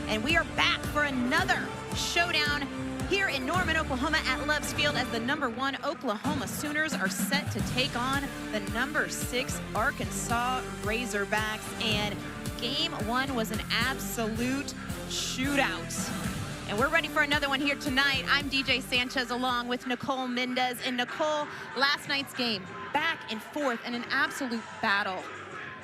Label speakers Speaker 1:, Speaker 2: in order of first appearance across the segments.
Speaker 1: And we are back for another showdown here in Norman, Oklahoma at Love's Field as the #1 Oklahoma Sooners are set to take on the #6 Arkansas Razorbacks. And game one was an absolute shootout. And we're ready for another one here tonight. I'm DJ Sanchez along with Nicole Mendez. And Nicole, last night's game, back and forth in an absolute battle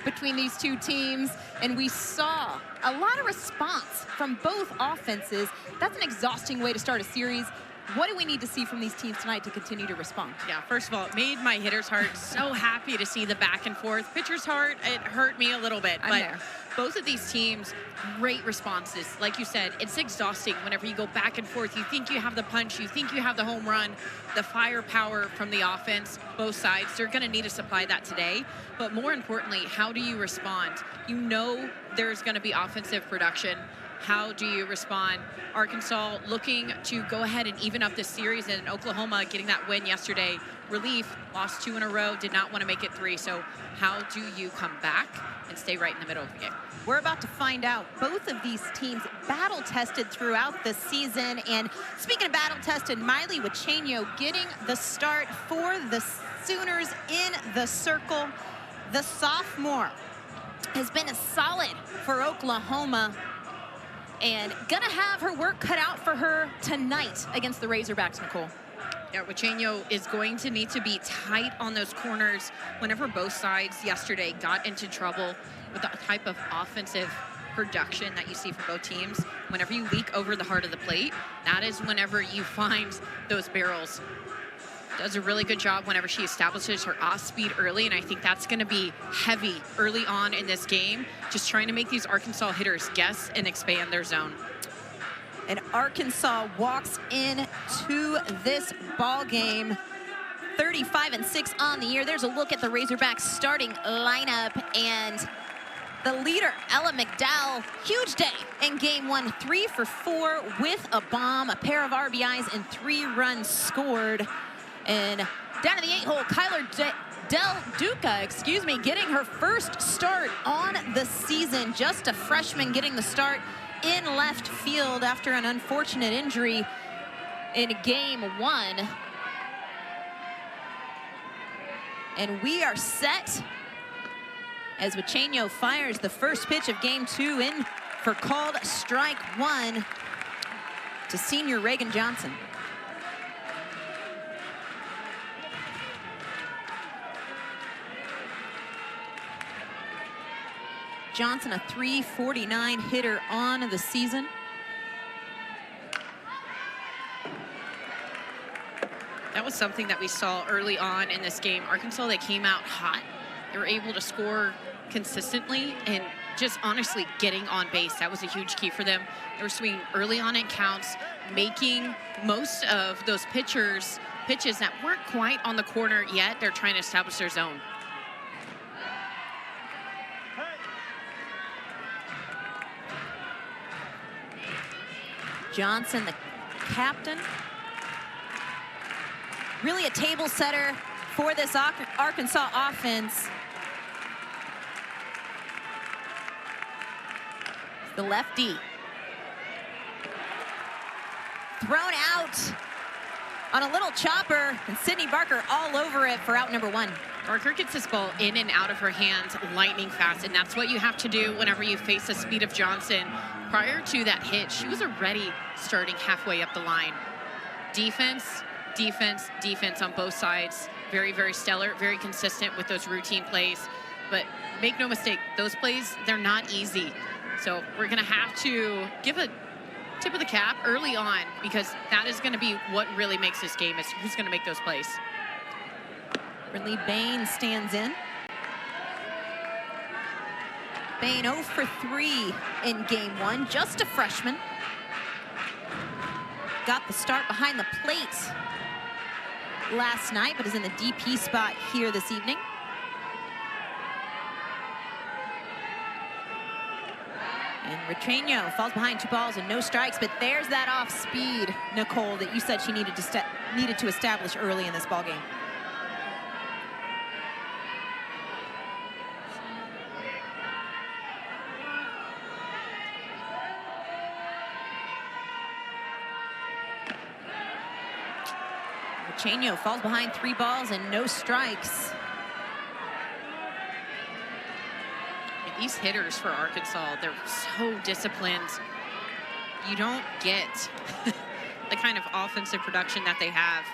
Speaker 1: between these two teams, and we saw a lot of response from both offenses. That's an exhausting way to start a series. What do we need to see from these teams tonight to continue to respond?
Speaker 2: Yeah, first of all, it made my hitter's heart so happy to see the back and forth. Pitcher's heart, it hurt me a little bit. But both of these teams, great responses. Like you said, it's exhausting whenever you go back and forth. You think you have the punch, you think you have the home run, the firepower from the offense, both sides. They're going to need to supply that today. But more importantly, how do you respond? You know there's going to be offensive production. How do you respond? Arkansas looking to go ahead and even up this series, and Oklahoma getting that win yesterday. Relief, lost 2 in a row, did not want to make it 3. So how do you come back and stay right in the middle of the game?
Speaker 1: We're about to find out. Both of these teams battle-tested throughout the season. And speaking of battle-tested, Miley Wachenio getting the start for the Sooners in the circle. The sophomore has been a solid for Oklahoma, and gonna have her work cut out for her tonight against the Razorbacks, Nicole.
Speaker 2: Yeah, Wachenio is going to need to be tight on those corners. Whenever both sides yesterday got into trouble with the type of offensive production that you see from both teams, whenever you leak over the heart of the plate, that is whenever you find those barrels. Does a really good job whenever she establishes her off speed early, and I think that's going to be heavy early on in this game, just trying to make these Arkansas hitters guess and expand their zone.
Speaker 1: And Arkansas walks into this ball game 35-6 on the year. There's a look at the Razorbacks starting lineup, and the leader, Ella McDowell, huge day in game one, 3 for 4 with a bomb, a pair of RBIs, and 3 runs scored. And down in the 8-hole, Kyler Del Duca, getting her first start on the season. Just a freshman getting the start in left field after an unfortunate injury in game one. And we are set as Wachenio fires the first pitch of game 2 in for called strike 1 to senior Reagan Johnson. Johnson, a .349 hitter on the season.
Speaker 2: That was something that we saw early on in this game. Arkansas, they came out hot. They were able to score consistently and just honestly getting on base. That was a huge key for them. They were swinging early on in counts, making most of those pitches that weren't quite on the corner yet. They're trying to establish their zone.
Speaker 1: Johnson, the captain, really a table setter for this Arkansas offense. The lefty thrown out on a little chopper, and Sydney Barker all over it for out number 1.
Speaker 2: Barker gets this ball in and out of her hands lightning fast, and that's what you have to do whenever you face the speed of Johnson. Prior to that hit, she was already starting halfway up the line. Defense, defense, defense on both sides. Very, very stellar, very consistent with those routine plays. But make no mistake, those plays, they're not easy. So we're gonna have to give a tip of the cap early on, because that is gonna be what really makes this game, is who's gonna make those plays.
Speaker 1: Brinley Bain stands in. Bain 0 for 3 in game 1, just a freshman. Got the start behind the plate last night, but is in the DP spot here this evening. And Wachenio falls behind 2 balls and no strikes, but there's that off speed, Nicole, that you said she needed to establish early in this ball game. Chenio falls behind 3 balls and no strikes.
Speaker 2: These hitters for Arkansas, they're so disciplined. You don't get the kind of offensive production that they have.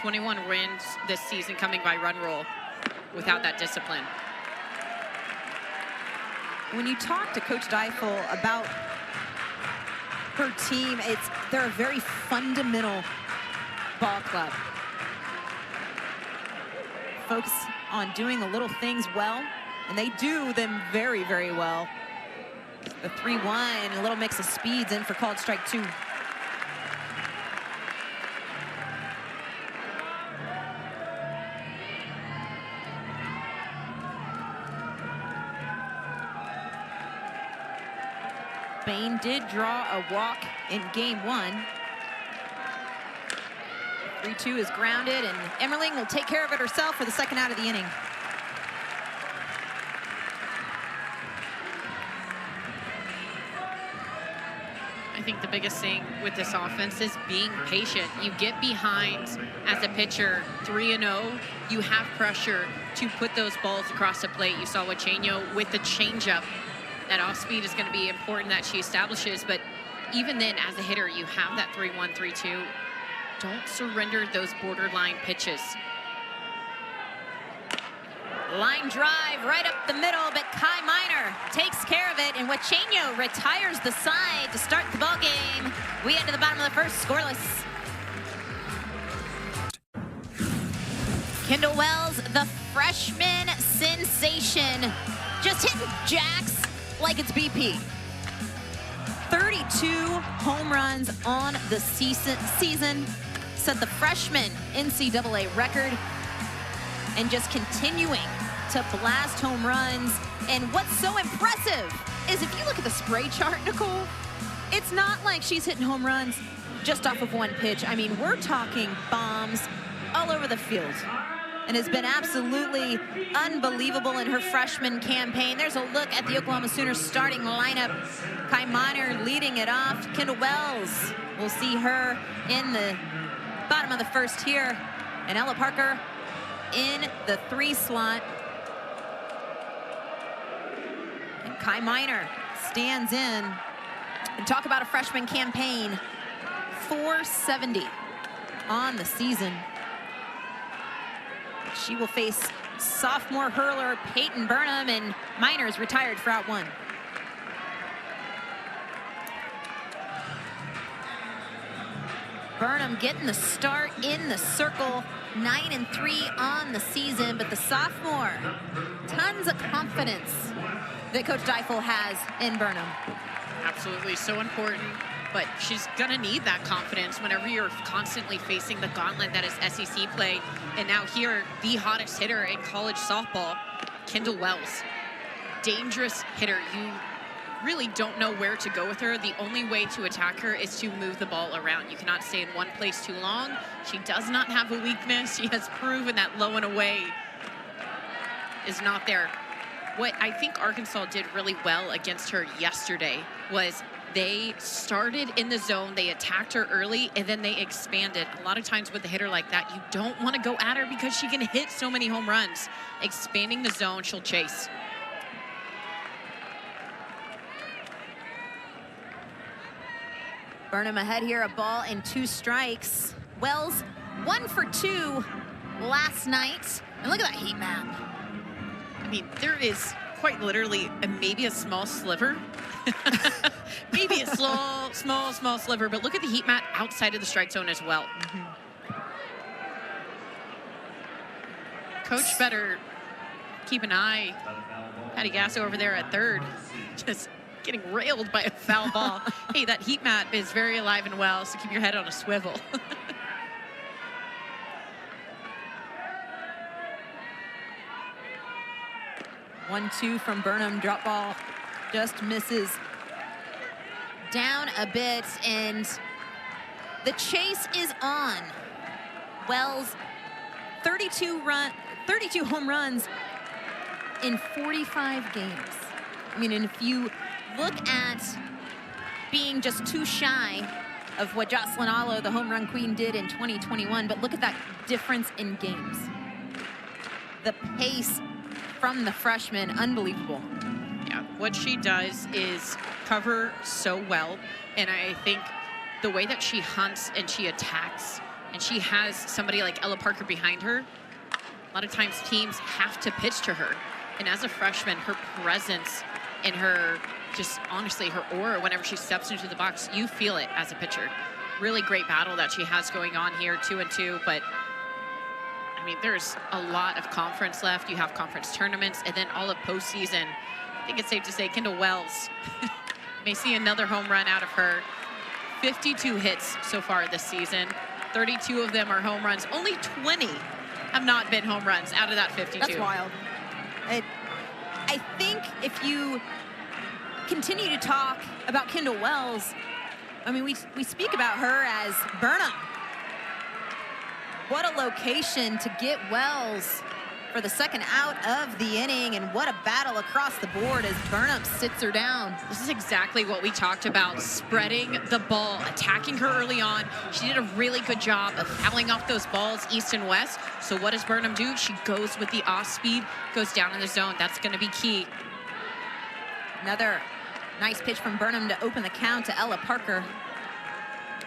Speaker 2: 21 wins this season coming by run rule without that discipline.
Speaker 1: When you talk to Coach Deifel about her team, they're a very fundamental ball club. Focus on doing the little things well, and they do them very, very well. The 3-1, a little mix of speeds in for called strike 2. Bain did draw a walk in game 1. 3-2 is grounded, and Emmerling will take care of it herself for the second out of the inning.
Speaker 2: I think the biggest thing with this offense is being patient. You get behind as a pitcher 3-0, you have pressure to put those balls across the plate. You saw with Chenio with the changeup. That off speed is going to be important that she establishes, but even then as a hitter, you have that 3-1, 3-2. Don't surrender those borderline pitches.
Speaker 1: Line drive right up the middle, but Kai Miner takes care of it, and Chenio retires the side to start the ball game. We head to the bottom of the first, scoreless. Kendall Wells, the freshman sensation, just hitting jacks like it's BP. 32 home runs on the season, set the freshman NCAA record, and just continuing to blast home runs. And what's so impressive is if you look at the spray chart, Nicole, it's not like she's hitting home runs just off of one pitch. I mean, we're talking bombs all over the field, and has been absolutely unbelievable in her freshman campaign. There's a look at the Oklahoma Sooners starting lineup. Kai Miner leading it off. Kendall Wells, we'll see her in the bottom of the first here. And Ella Parker in the 3 slot. And Kai Miner stands in. And talk about a freshman campaign. 470 on the season. She will face sophomore hurler Peyton Burnham, and Miner's retired for out 1. Burnham getting the start in the circle, 9-3 on the season, but the sophomore, tons of confidence that Coach Deifel has in Burnham.
Speaker 2: Absolutely, so important. But she's going to need that confidence whenever you're constantly facing the gauntlet that is SEC play. And now here, the hottest hitter in college softball, Kendall Wells. Dangerous hitter. You really don't know where to go with her. The only way to attack her is to move the ball around. You cannot stay in one place too long. She does not have a weakness. She has proven that low and away is not there. What I think Arkansas did really well against her yesterday was they started in the zone, they attacked her early, and then they expanded. A lot of times with a hitter like that, you don't want to go at her because she can hit so many home runs. Expanding the zone, she'll chase.
Speaker 1: Burnham ahead here, a ball and 2 strikes. Wells 1 for 2 last night. And look at that heat map.
Speaker 2: I mean, there is quite literally maybe a small sliver. Maybe a small sliver, but look at the heat map outside of the strike zone as well. Coach better keep an eye. Patty Gasso over there at third, just getting railed by a foul ball. Hey, that heat map is very alive and well, so keep your head on a swivel.
Speaker 1: 1-2 from Burnham, drop ball just misses down a bit, and the chase is on. Wells, 32 home runs in 45 games. I mean, and if you look at being just too shy of what Jocelyn Allo, the home run queen, did in 2021, but look at that difference in games. The pace from the freshman, unbelievable.
Speaker 2: Yeah, what she does is cover so well, and I think the way that she hunts and she attacks, and she has somebody like Ella Parker behind her, a lot of times teams have to pitch to her. And as a freshman, her presence and her, just honestly, her aura whenever she steps into the box, you feel it as a pitcher. Really great battle that she has going on here, 2-2, but I mean, there's a lot of conference left. You have conference tournaments, and then all of postseason. I think it's safe to say Kendall Wells may see another home run out of her. 52 hits so far this season. 32 of them are home runs. Only 20 have not been home runs out of that 52.
Speaker 1: That's wild. I think if you continue to talk about Kendall Wells, I mean, we speak about her as Burnham. What a location to get Wells for the second out of the inning, and what a battle across the board as Burnham sits her down.
Speaker 2: This is exactly what we talked about, spreading the ball, attacking her early on. She did a really good job of fouling off those balls east and west. So what does Burnham do? She goes with the off speed, goes down in the zone. That's going to be key.
Speaker 1: Another nice pitch from Burnham to open the count to Ella Parker.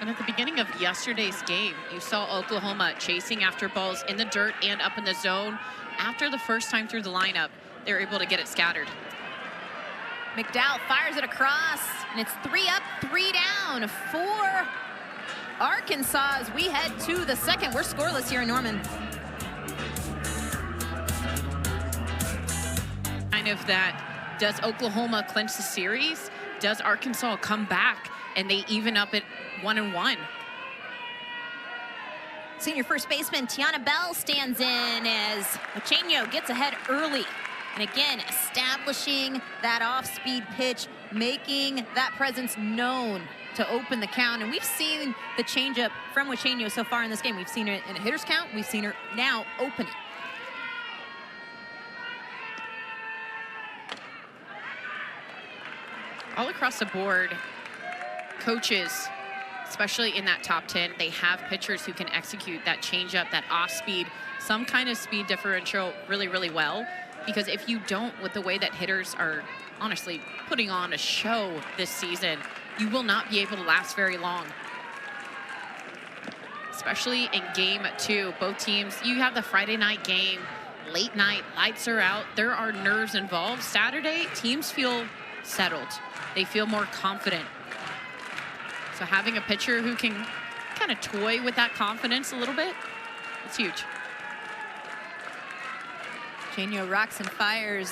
Speaker 2: And at the beginning of yesterday's game, you saw Oklahoma chasing after balls in the dirt and up in the zone. After the first time through the lineup, they were able to get it scattered.
Speaker 1: McDowell fires it across, and it's 3 up, 3 down for Arkansas as we head to the second. We're scoreless here in Norman.
Speaker 2: Kind of that, does Oklahoma clinch the series? Does Arkansas come back and they even up at 1-1?
Speaker 1: Senior first baseman Tiana Bell stands in as Machenio gets ahead early. And again, establishing that off-speed pitch, making that presence known to open the count. And we've seen the changeup from Machenio so far in this game. We've seen her in a hitter's count. We've seen her now opening.
Speaker 2: All across the board, coaches, especially in that top 10, they have pitchers who can execute that changeup, that off speed, some kind of speed differential really, really well. Because if you don't, with the way that hitters are honestly putting on a show this season, you will not be able to last very long. Especially in game 2, both teams, you have the Friday night game, late night, lights are out, there are nerves involved. Saturday, teams feel settled. They feel more confident. So having a pitcher who can kind of toy with that confidence a little bit, it's huge.
Speaker 1: Machenio rocks and fires.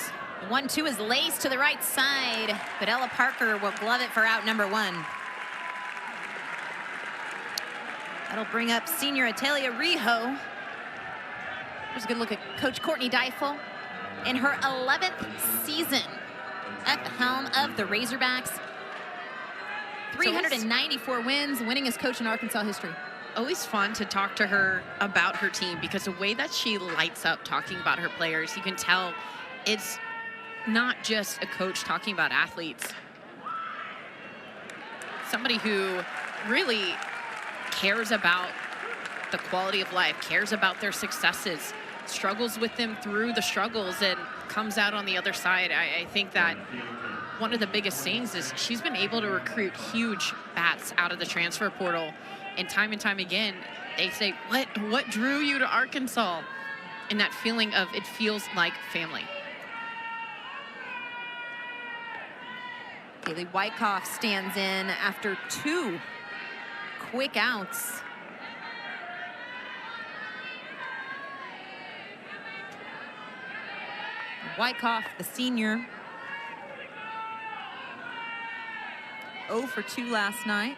Speaker 1: 1-2 is laced to the right side, but Ella Parker will glove it for out number 1. That'll bring up senior Italia Rijo. Here's a good look at Coach Courtney Deifel in her 11th season at the helm of the Razorbacks. 394 wins, winningest coach in Arkansas history.
Speaker 2: Always fun to talk to her about her team because the way that she lights up talking about her players, you can tell it's not just a coach talking about athletes. Somebody who really cares about the quality of life, cares about their successes, struggles with them through the struggles, and comes out on the other side. I think that one of the biggest things is she's been able to recruit huge bats out of the transfer portal. And time again, they say, what drew you to Arkansas? And that feeling of it feels like family.
Speaker 1: Haley Wyckoff stands in after 2 quick outs. Wyckoff, the senior, 0 for 2 last night.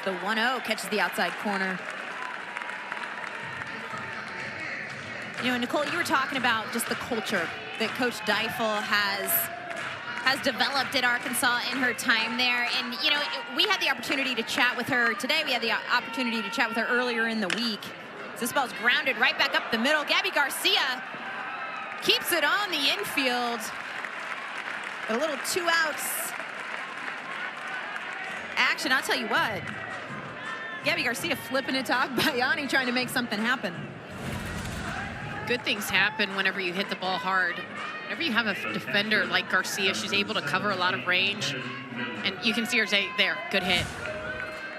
Speaker 1: The 1-0 catches the outside corner. You know, Nicole, you were talking about just the culture that Coach Deifel has developed at Arkansas in her time there. And, you know, we had the opportunity to chat with her today. We had the opportunity to chat with her earlier in the week. This ball's grounded right back up the middle. Gabby Garcia keeps it on the infield. A little 2 outs action. I'll tell you what. Gabby Garcia flipping it to Agbayani, trying to make something happen.
Speaker 2: Good things happen whenever you hit the ball hard. Whenever you have a defender like Garcia, she's able to cover a lot of range. And you can see her say, there, good hit.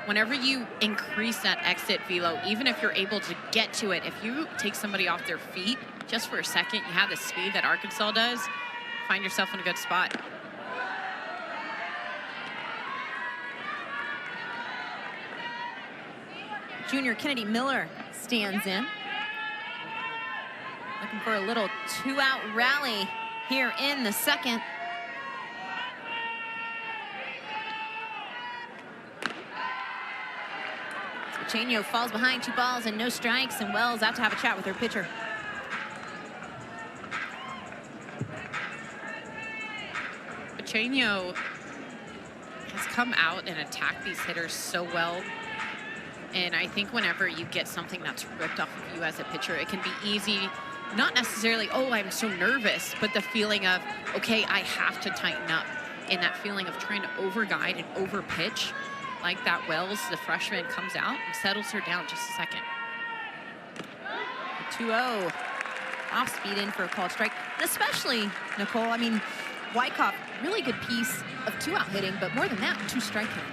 Speaker 2: Whenever you increase that exit velo, even if you're able to get to it, if you take somebody off their feet just for a second, you have the speed that Arkansas does, find yourself in a good spot.
Speaker 1: Junior Kennedy Miller stands in. Looking for a little two-out rally here in the second. Chenio falls behind 2 balls and no strikes, and Wells out to have a chat with her pitcher.
Speaker 2: Chenio has come out and attacked these hitters so well. And I think whenever you get something that's ripped off of you as a pitcher, it can be easy, not necessarily, oh, I'm so nervous, but the feeling of, okay, I have to tighten up. And that feeling of trying to over-guide and over-pitch. Like that Wells, the freshman, comes out and settles her down just a second.
Speaker 1: 2-0. Off speed in for a called strike. And especially, Nicole, I mean, Wyckoff, really good piece of 2-out hitting, but more than that, 2-strike hitting.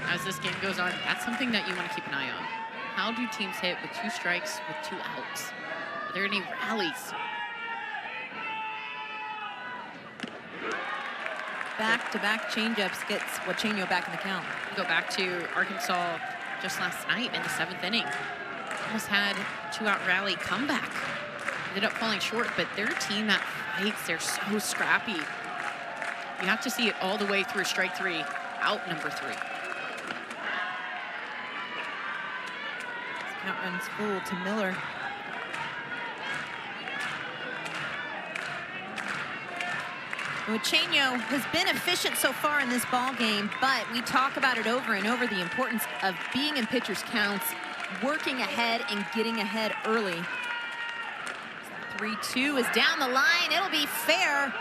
Speaker 2: As this game goes on, that's something that you want to keep an eye on. How do teams hit with 2 strikes with 2 outs? Are there any rallies?
Speaker 1: Back-to-back changeups gets Chenio back in the count.
Speaker 2: We go back to Arkansas just last night in the 7th inning. Almost had 2-out rally comeback. Ended up falling short, but they're a team that fights. They're so scrappy. You have to see it all the way through strike 3, out number 3.
Speaker 1: Count runs full to Miller. Chenio has been efficient so far in this ball game, but we talk about it over and over, the importance of being in pitchers' counts, working ahead and getting ahead early. 3-2 is down the line. It'll be fair.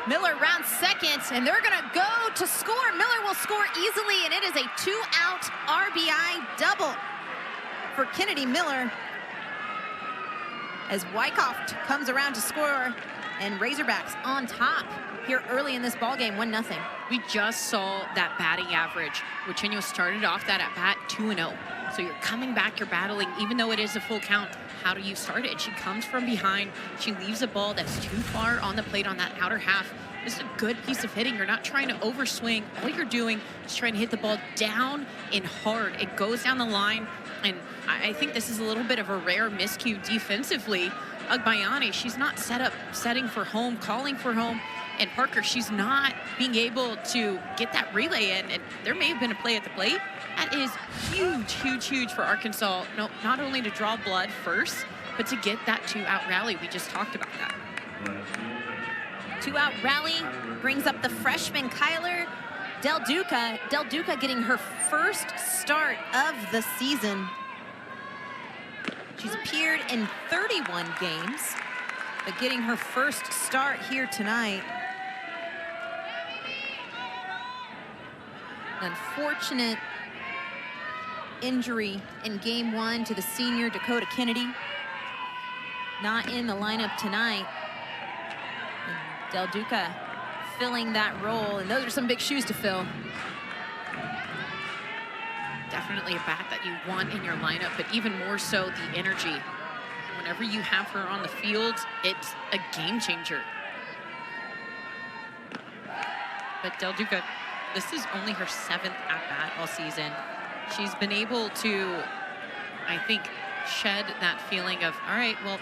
Speaker 1: Miller rounds second, and they're going to go to score. Miller will score easily, and it is a 2-out RBI double for Kennedy Miller as Wyckoff comes around to score, and Razorbacks on top here early in this ballgame, 1-0.
Speaker 2: We just saw that batting average. Chenio started off that at bat 2-0. So you're coming back, you're battling, even though it is a full count. How do you start it? She comes from behind. She leaves a ball that's too far on the plate on that outer half. This is a good piece of hitting. You're not trying to overswing. All you're doing is trying to hit the ball down and hard. It goes down the line, and I think this is a little bit of a rare miscue defensively. Agbayani, she's not setting for home, calling for home. And Parker, she's not being able to get that relay in. And there may have been a play at the plate. That is huge, huge, huge for Arkansas. No, not only to draw blood first, but to get that 2-out rally. We just talked about that.
Speaker 1: 2-out rally brings up the freshman Kyler Del Duca. Del Duca getting her first start of the season. She's appeared in 31 games, but getting her first start here tonight. An unfortunate injury in game 1 to the senior Dakota Kennedy. Not in the lineup tonight. And Del Duca filling that role, and those are some big shoes to fill.
Speaker 2: Definitely a bat that you want in your lineup, but even more so the energy. Whenever you have her on the field, it's a game changer. But Del Duca, this is only her 7th at-bat all season. She's been able to, I think, shed that feeling of, all right, well,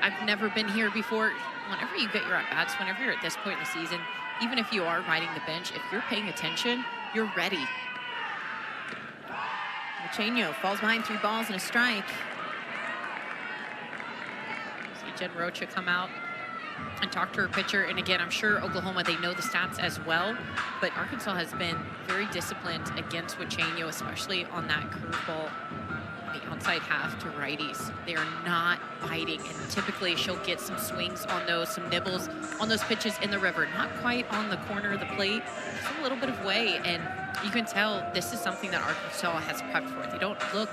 Speaker 2: I've never been here before. Whenever you get your at-bats, whenever you're at this point in the season, even if you are riding the bench, if you're paying attention, you're ready.
Speaker 1: Chenio falls behind 3 balls and a strike.
Speaker 2: See Jen Rocha come out and talk to her pitcher. And again, I'm sure Oklahoma, they know the stats as well, but Arkansas has been very disciplined against Chenio, especially on that curveball. the outside half to righties. They are not biting, and typically she'll get some swings on those, some nibbles on those pitches in the river. Not quite on the corner of the plate, just a little bit of way, and you can tell this is something that Arkansas has prepped for. They don't look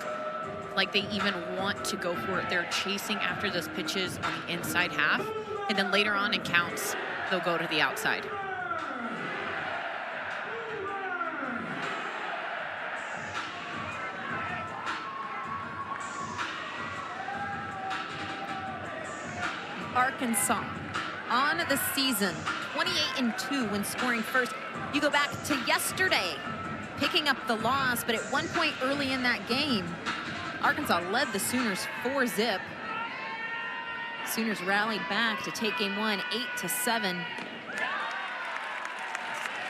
Speaker 2: like they even want to go for it. They're chasing after those pitches on the inside half, and then later on in counts, they'll go to the outside.
Speaker 1: Arkansas on the season, 28-2 when scoring first. You go back to yesterday, picking up the loss, but at one point early in that game, Arkansas led the Sooners 4-zip. Sooners rallied back to take game one, 8-7.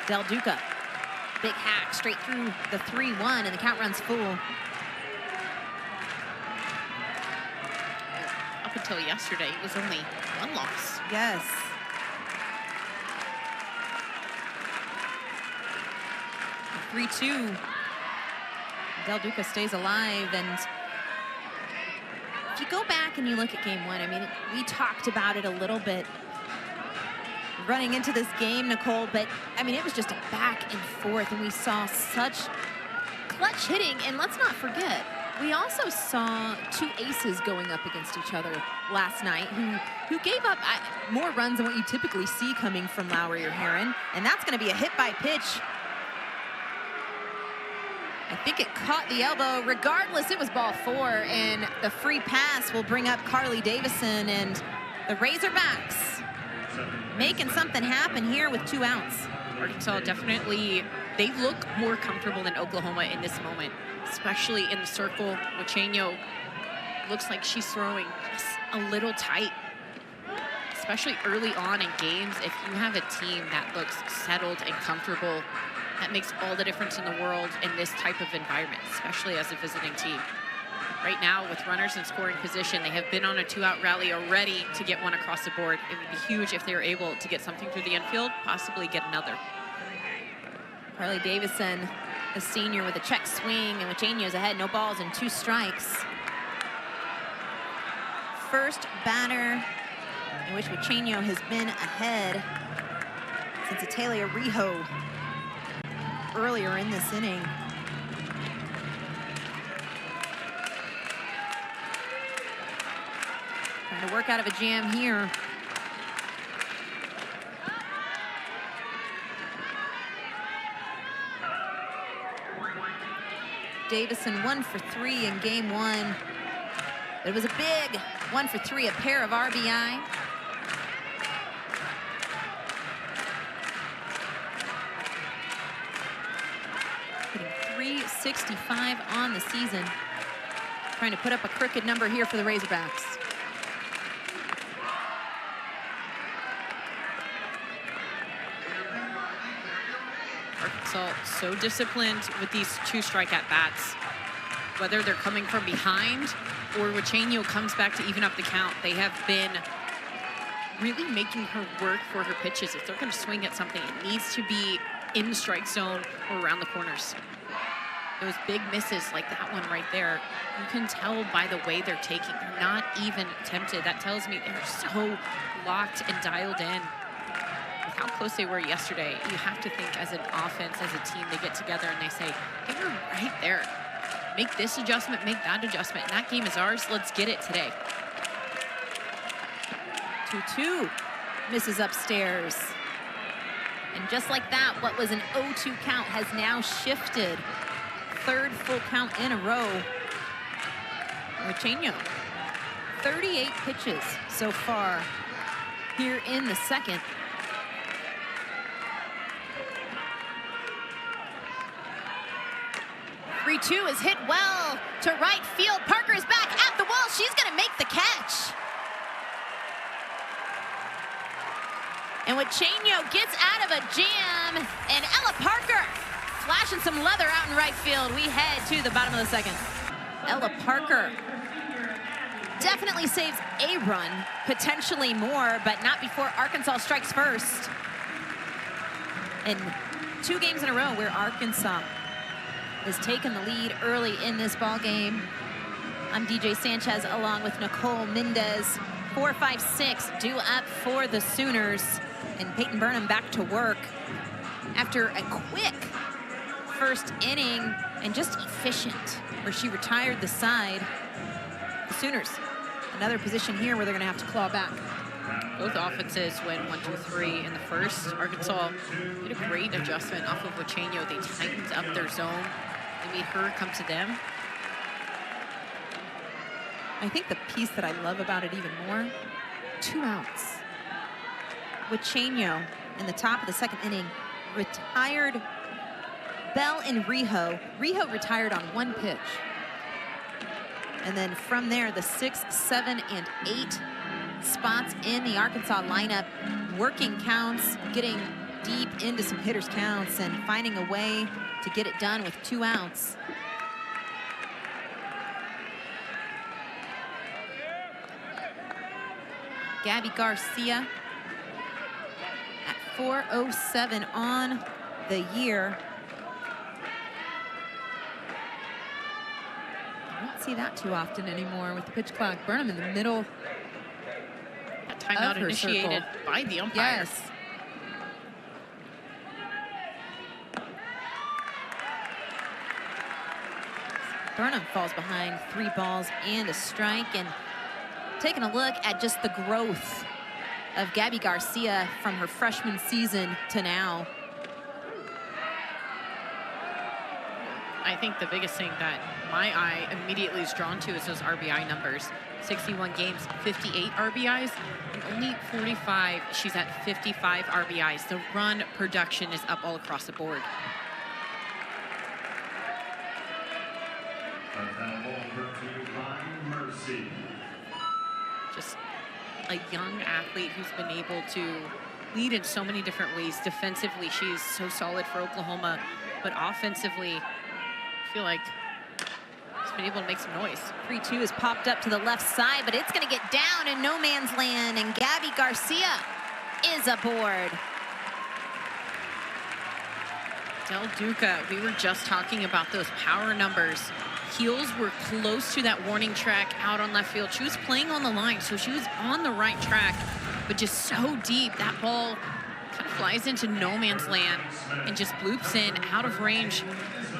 Speaker 1: Del Duca, big hack straight through the 3-1, and the count runs full.
Speaker 2: Up until yesterday, it was only one loss.
Speaker 1: Yes. A 3-2. Del Duca stays alive, and if you go back and you look at game one, I mean, we talked about it a little bit running into this game, Nicole, but I mean, it was just a back and forth, and we saw such clutch hitting. And let's not forget, we also saw two aces going up against each other last night who gave up more runs than what you typically see coming from Lowry or Heron, and that's going to be a hit by pitch. I think it caught the elbow. Regardless, it was ball 4, and the free pass will bring up Carly Davison, and the Razorbacks making something happen here with 2 outs.
Speaker 2: Arkansas definitely, they look more comfortable than Oklahoma in this moment, especially in the circle. Mocheño looks like she's throwing just a little tight, especially early on in games. If you have a team that looks settled and comfortable, that makes all the difference in the world in this type of environment, especially as a visiting team. Right now, with runners in scoring position, they have been on a 2-out rally already to get one across the board. It would be huge if they were able to get something through the infield, possibly get another.
Speaker 1: Carly Davison, a senior, with a check swing, and Mocheño's ahead, no balls and 2 strikes. First batter in which Mocheño has been ahead since Italia Rijo earlier in this inning. Trying to work out of a jam here. Davison 1 for 3 in game 1. It was a big 1 for 3, a pair of RBI. Hitting .365 on the season. Trying to put up a crooked number here for the Razorbacks.
Speaker 2: Arkansas so disciplined with these 2 strike at bats. Whether they're coming from behind or Mocheño comes back to even up the count, they have been really making her work for her pitches. If they're going to swing at something, it needs to be in the strike zone or around the corners. Those big misses like that one right there, you can tell by the way they're taking. They're not even tempted. That tells me they're so locked and dialed in. With how close they were yesterday, you have to think as an offense, as a team, they get together and they say, hey, we're right there. Make this adjustment, make that adjustment. And that game is ours. Let's get it today.
Speaker 1: 2-2 misses upstairs. And just like that, what was an 0-2 count has now shifted. 3rd full count in a row. Mocheño, 38 pitches so far here in the 2nd. 3-2 is hit well to right field. Parker is back at the wall. She's going to make the catch. And Mocheño gets out of a jam, and Ella Parker flashing some leather out in right field. We head to the bottom of the 2nd. Ella Parker definitely saves a run, potentially more, but not before Arkansas strikes first. And 2 games in a row where Arkansas has taken the lead early in this ball game. I'm DJ Sanchez along with Nicole Mendez. 4-5-6 due up for the Sooners. And Peyton Burnham back to work after a quick first inning and just efficient, where she retired the side. The Sooners, another position here where they're gonna have to claw back.
Speaker 2: Both offenses went 1-2-3 in the first. Arkansas did a great adjustment off of Wachenio. They tightened up their zone. They made her come to them.
Speaker 1: I think the piece that I love about it even more, 2 outs. Wachenio in the top of the second inning retired Bell and Rijo. Rijo retired on 1 pitch. And then from there, the 6, 7, and 8 spots in the Arkansas lineup, working counts, getting deep into some hitters' counts, and finding a way to get it done with 2 outs. Gabby Garcia at 4:07 on the year. I don't see that too often anymore with the pitch clock. Burnham in the middle.
Speaker 2: That timeout initiated by the umpire.
Speaker 1: Yes. Burnham falls behind 3 balls and a strike. And taking a look at just the growth of Gabby Garcia from her freshman season to now.
Speaker 2: I think the biggest thing that my eye immediately is drawn to is those RBI numbers. 61 games, 58 RBIs, and only 45, she's at 55 RBIs. The run production is up all across the board. Just a young athlete who's been able to lead in so many different ways. Defensively, she's so solid for Oklahoma, but offensively, I feel like she's been able to make some noise.
Speaker 1: 3-2 has popped up to the left side, but it's going to get down in no man's land, and Gabby Garcia is aboard.
Speaker 2: Del Duca, we were just talking about those power numbers. Heels were close to that warning track out on left field. She was playing on the line, so she was on the right track, but just so deep, that ball kind of flies into no man's land and just bloops in out of range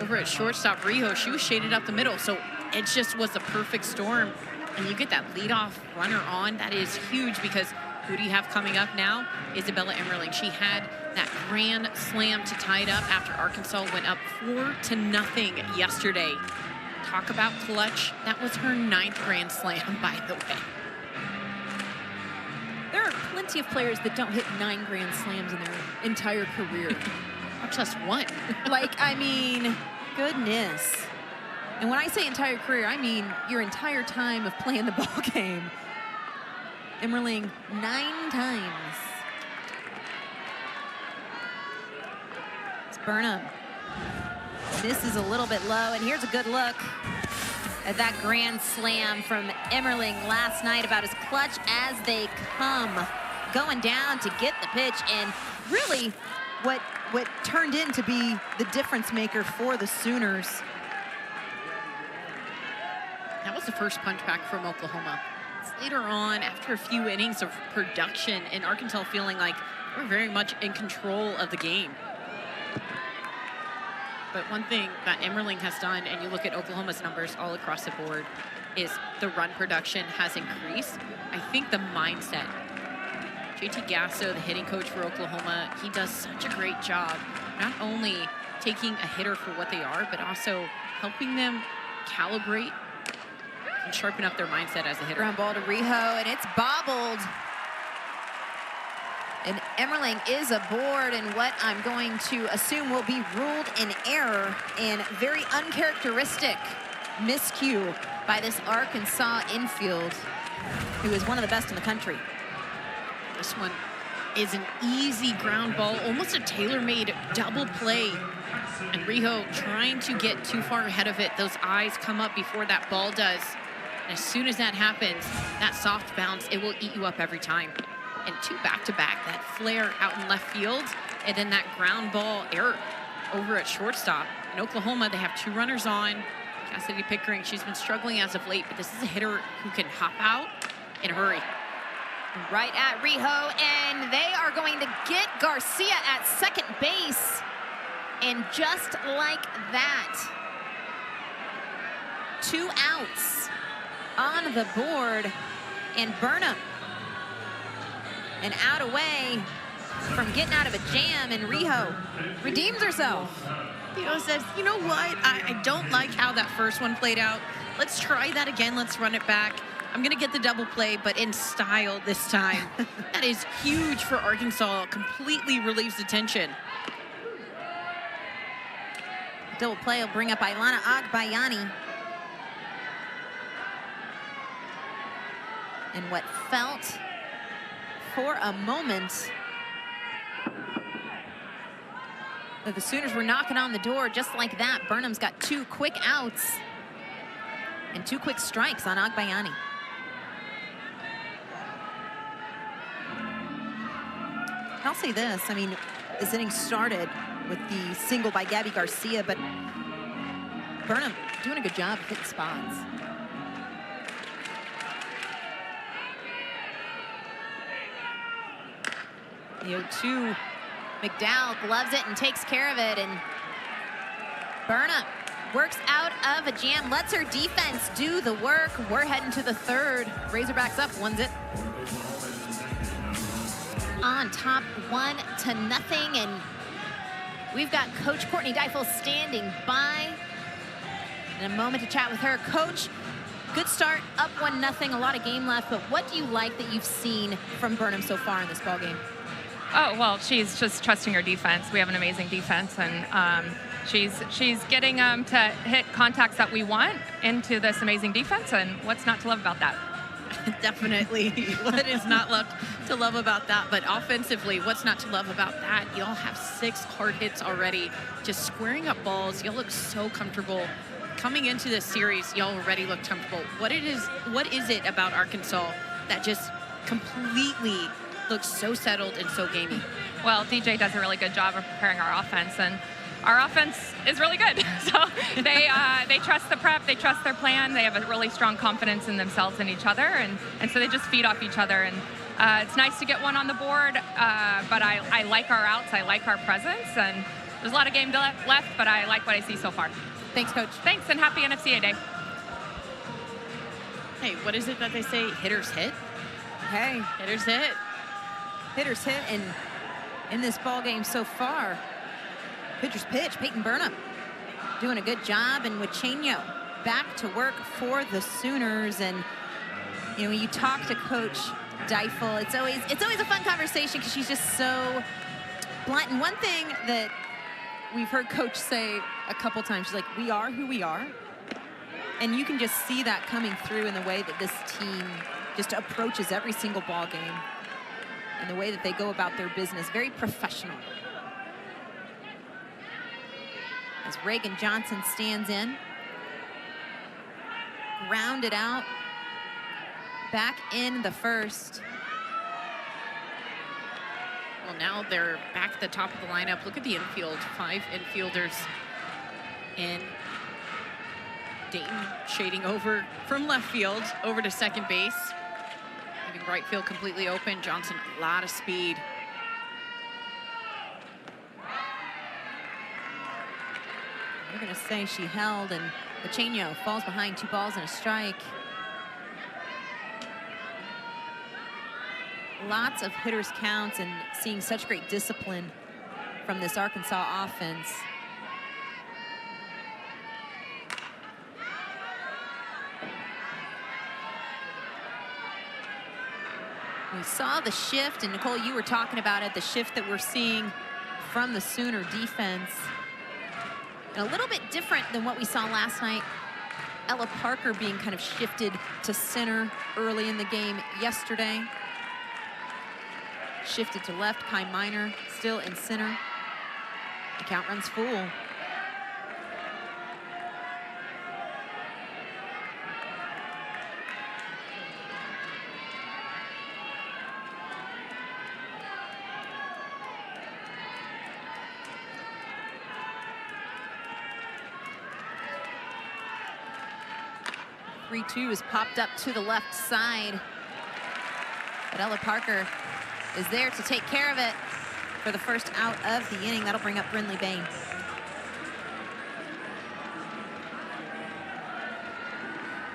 Speaker 2: over at shortstop Rijo. She was shaded up the middle, so it just was the perfect storm. And you get that leadoff runner on. That is huge, because who do you have coming up now? Isabella Emmerling. She had that grand slam to tie it up after Arkansas went up 4-0 yesterday. Talk about clutch. That was her 9th grand slam, by the way.
Speaker 1: There are plenty of players that don't hit 9 grand slams in their entire career.
Speaker 2: Much less 1.
Speaker 1: Like, I mean, goodness. And when I say entire career, I mean your entire time of playing the ball game. Emmerling 9 times. It's Burnham. This is a little bit low, and here's a good look at that grand slam from Emmerling last night, about as clutch as they come. Going down to get the pitch, and really what turned in to be the difference maker for the Sooners.
Speaker 2: That was the first punch back from Oklahoma. It's later on, after a few innings of production, and Arkansas feeling like we're very much in control of the game. But one thing that Emmerling has done, and you look at Oklahoma's numbers all across the board, is the run production has increased. I think the mindset. JT Gasso, the hitting coach for Oklahoma, he does such a great job, not only taking a hitter for what they are, but also helping them calibrate and sharpen up their mindset as a hitter.
Speaker 1: Ground ball to Rijo, and it's bobbled. And Emmerling is aboard in what I'm going to assume will be ruled in error, and very uncharacteristic miscue by this Arkansas infield, who is one of the best in the country.
Speaker 2: This one is an easy ground ball, almost a tailor-made double play. And Rijo trying to get too far ahead of it. Those eyes come up before that ball does. And as soon as that happens, that soft bounce, it will eat you up every time. And 2 back-to-back, that flare out in left field, and then that ground ball error over at shortstop. In Oklahoma, they have 2 runners on. Cassidy Pickering. She's been struggling as of late, but this is a hitter who can hop out in a hurry.
Speaker 1: Right at Rijo, and they are going to get Garcia at second base. And just like that, 2 outs on the board, and Burnham an out away from getting out of a jam, and Rijo redeems herself.
Speaker 2: Theo says, you know what? I don't like how that first one played out. Let's try that again. Let's run it back. I'm going to get the double play, but in style this time. That is huge for Arkansas. Completely relieves the tension.
Speaker 1: Double play will bring up Ailana Agbayani. And what felt for a moment that the Sooners were knocking on the door just like that. Burnham's got 2 quick outs and 2 quick strikes on Agbayani. I'll say this, I mean, this inning started with the single by Gabby Garcia, but Burnham doing a good job of hitting spots. The 0-2, McDowell gloves it and takes care of it, and Burnham works out of a jam, lets her defense do the work. We're heading to the third. Razorbacks up 1-0. On top 1-0, and we've got Coach Courtney Deifel standing by. In a moment to chat with her. Coach, good start, up 1-0, a lot of game left, but what do you like that you've seen from Burnham so far in this ballgame?
Speaker 3: Oh, well, she's just trusting her defense. We have an amazing defense, and she's getting to hit contacts that we want into this amazing defense, and what's not to love about that?
Speaker 2: Definitely. What is not to love about that? But offensively, what's not to love about that? Y'all have 6 hard hits already, just squaring up balls. Y'all look so comfortable. Coming into this series, y'all already look comfortable. What is it about Arkansas that just completely looks so settled and so gamey?
Speaker 3: Well, DJ does a really good job of preparing our offense, and our offense is really good. So they trust the prep, they trust their plan, they have a really strong confidence in themselves and each other, and so they just feed off each other. And it's nice to get one on the board, but I like our outs, I like our presence, and there's a lot of game left, but I like what I see so far.
Speaker 1: Thanks, Coach.
Speaker 3: Thanks, and happy NFCA Day.
Speaker 2: Hey, what is it that they say? Hitters hit?
Speaker 1: Hey.
Speaker 2: Hitters hit.
Speaker 1: Hitters hit, and in this ball game so far, pitcher's pitch, Peyton Burnham doing a good job, and Wichenio back to work for the Sooners. And you know, when you talk to Coach Deifel, it's always a fun conversation because she's just so blunt. And one thing that we've heard Coach say a couple times, she's like, we are who we are. And you can just see that coming through in the way that this team just approaches every single ball game and the way that they go about their business, very professional. As Reagan Johnson stands in, grounded out, back in the first.
Speaker 2: Well, now they're back at the top of the lineup. Look at the infield, 5 infielders in. Dayton shading over from left field over to second base, leaving right field completely open. Johnson, a lot of speed.
Speaker 1: We're gonna say she held, and Wichenio falls behind, 2 balls and a strike. Lots of hitters counts and seeing such great discipline from this Arkansas offense. We saw the shift, and Nicole, you were talking about it, the shift that we're seeing from the Sooner defense. And a little bit different than what we saw last night. Ella Parker being kind of shifted to center early in the game yesterday. Shifted to left, Kai Miner still in center. The count runs full. 3-2 is popped up to the left side. But Ella Parker is there to take care of it for the first out of the inning. That'll bring up Brindley Bain.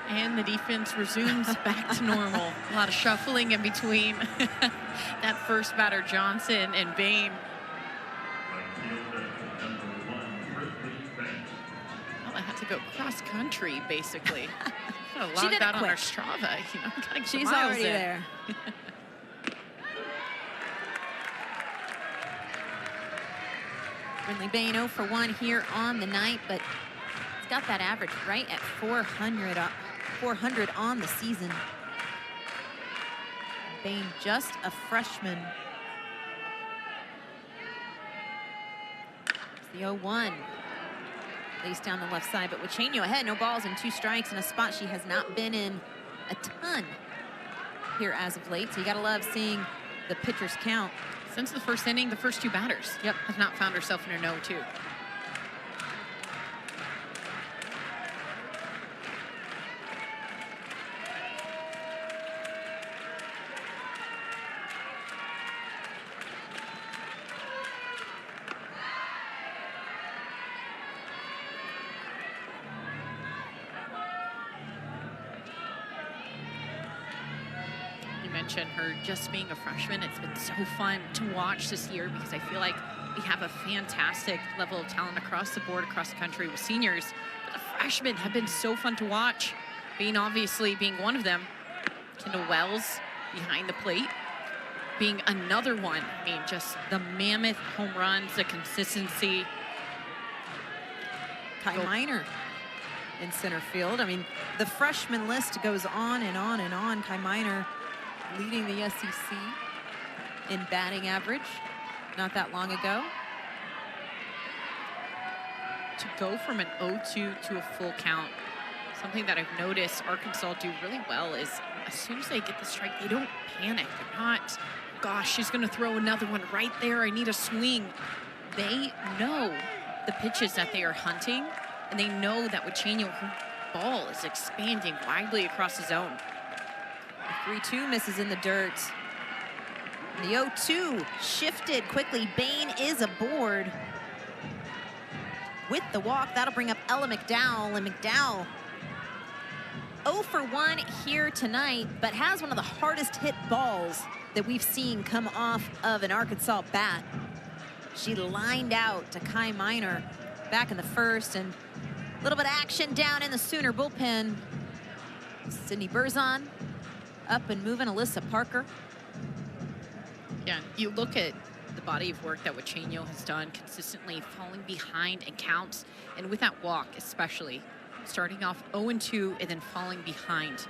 Speaker 2: And the defense resumes back to normal. A lot of shuffling in between that first batter, Johnson, and Bain. Well, I had to go cross country, basically.
Speaker 1: She did it
Speaker 2: out on
Speaker 1: quick.
Speaker 2: her Strava, you know. Gotta get the
Speaker 1: She's
Speaker 2: miles
Speaker 1: already
Speaker 2: in.
Speaker 1: there. Brindley Bain 0 for 1 here on the night, but it's got that average right at 400 on the season. Bain just a freshman. It's the 0-1. Lays down the left side, but Wachenio ahead, no balls and 2 strikes in a spot she has not been in a ton here as of late. So you gotta love seeing the pitchers count.
Speaker 2: Since the first inning, the first 2 batters have not found herself in a 0-2. Her just being a freshman, it's been so fun to watch this year because I feel like we have a fantastic level of talent across the board, across the country with seniors. But the freshmen have been so fun to watch, obviously being one of them. Kendall Wells behind the plate being another one. I mean, just the mammoth home runs, the consistency.
Speaker 1: Kai Miner in center field. I mean, the freshman list goes on and on and on. Kai Miner leading the SEC in batting average not that long ago.
Speaker 2: To go from an 0-2 to a full count, something that I've noticed Arkansas do really well is as soon as they get the strike, they don't panic. They're not, gosh, she's going to throw another one right there. I need a swing. They know the pitches that they are hunting, and they know that Wachenio, her ball is expanding widely across the zone.
Speaker 1: 3-2 misses in the dirt. The 0-2 shifted quickly. Bain is aboard with the walk. That'll bring up Ella McDowell. And McDowell 0 for 1 here tonight, but has one of the hardest hit balls that we've seen come off of an Arkansas bat. She lined out to Kai Miner back in the first, and a little bit of action down in the Sooner bullpen. Sydney Berzon up and moving. Alyssa Parker.
Speaker 2: Yeah, you look at the body of work that Wachenio has done, consistently falling behind in counts, and with that walk especially, starting off 0-2 and then falling behind.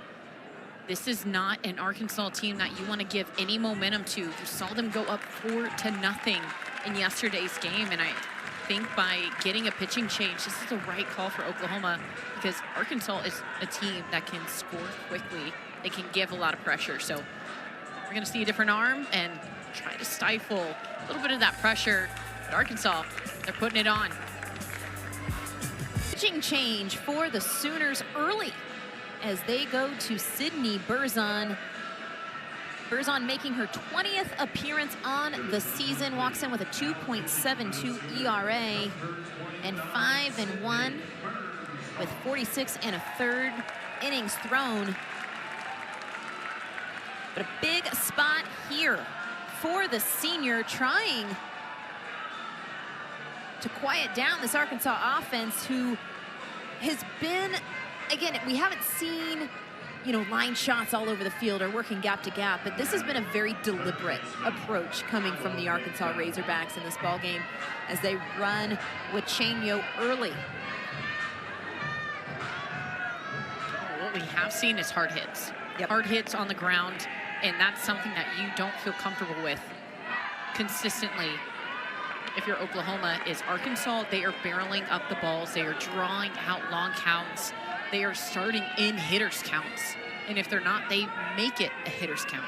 Speaker 2: This is not an Arkansas team that you want to give any momentum to. You saw them go up 4-0 in yesterday's game, and I think by getting a pitching change, this is the right call for Oklahoma, because Arkansas is a team that can score quickly. They can give a lot of pressure. So we're going to see a different arm and try to stifle a little bit of that pressure. But Arkansas, they're putting it on.
Speaker 1: Pitching change for the Sooners early as they go to Sydney Berzon. Berzon making her 20th appearance on the season, walks in with a 2.72 ERA and 5-1 with 46 1/3 innings thrown. But a big spot here for the senior, trying to quiet down this Arkansas offense, who has been, again, we haven't seen, you know, line shots all over the field or working gap to gap, but this has been a very deliberate approach coming from the Arkansas Razorbacks in this ball game as they run Wachenio early.
Speaker 2: What we have seen is hard hits.
Speaker 1: Yep.
Speaker 2: Hard hits on the ground, and that's something that you don't feel comfortable with consistently. If you're Oklahoma, is Arkansas, they are barreling up the balls. They are drawing out long counts. They are starting in hitters counts. And if they're not, they make it a hitters count.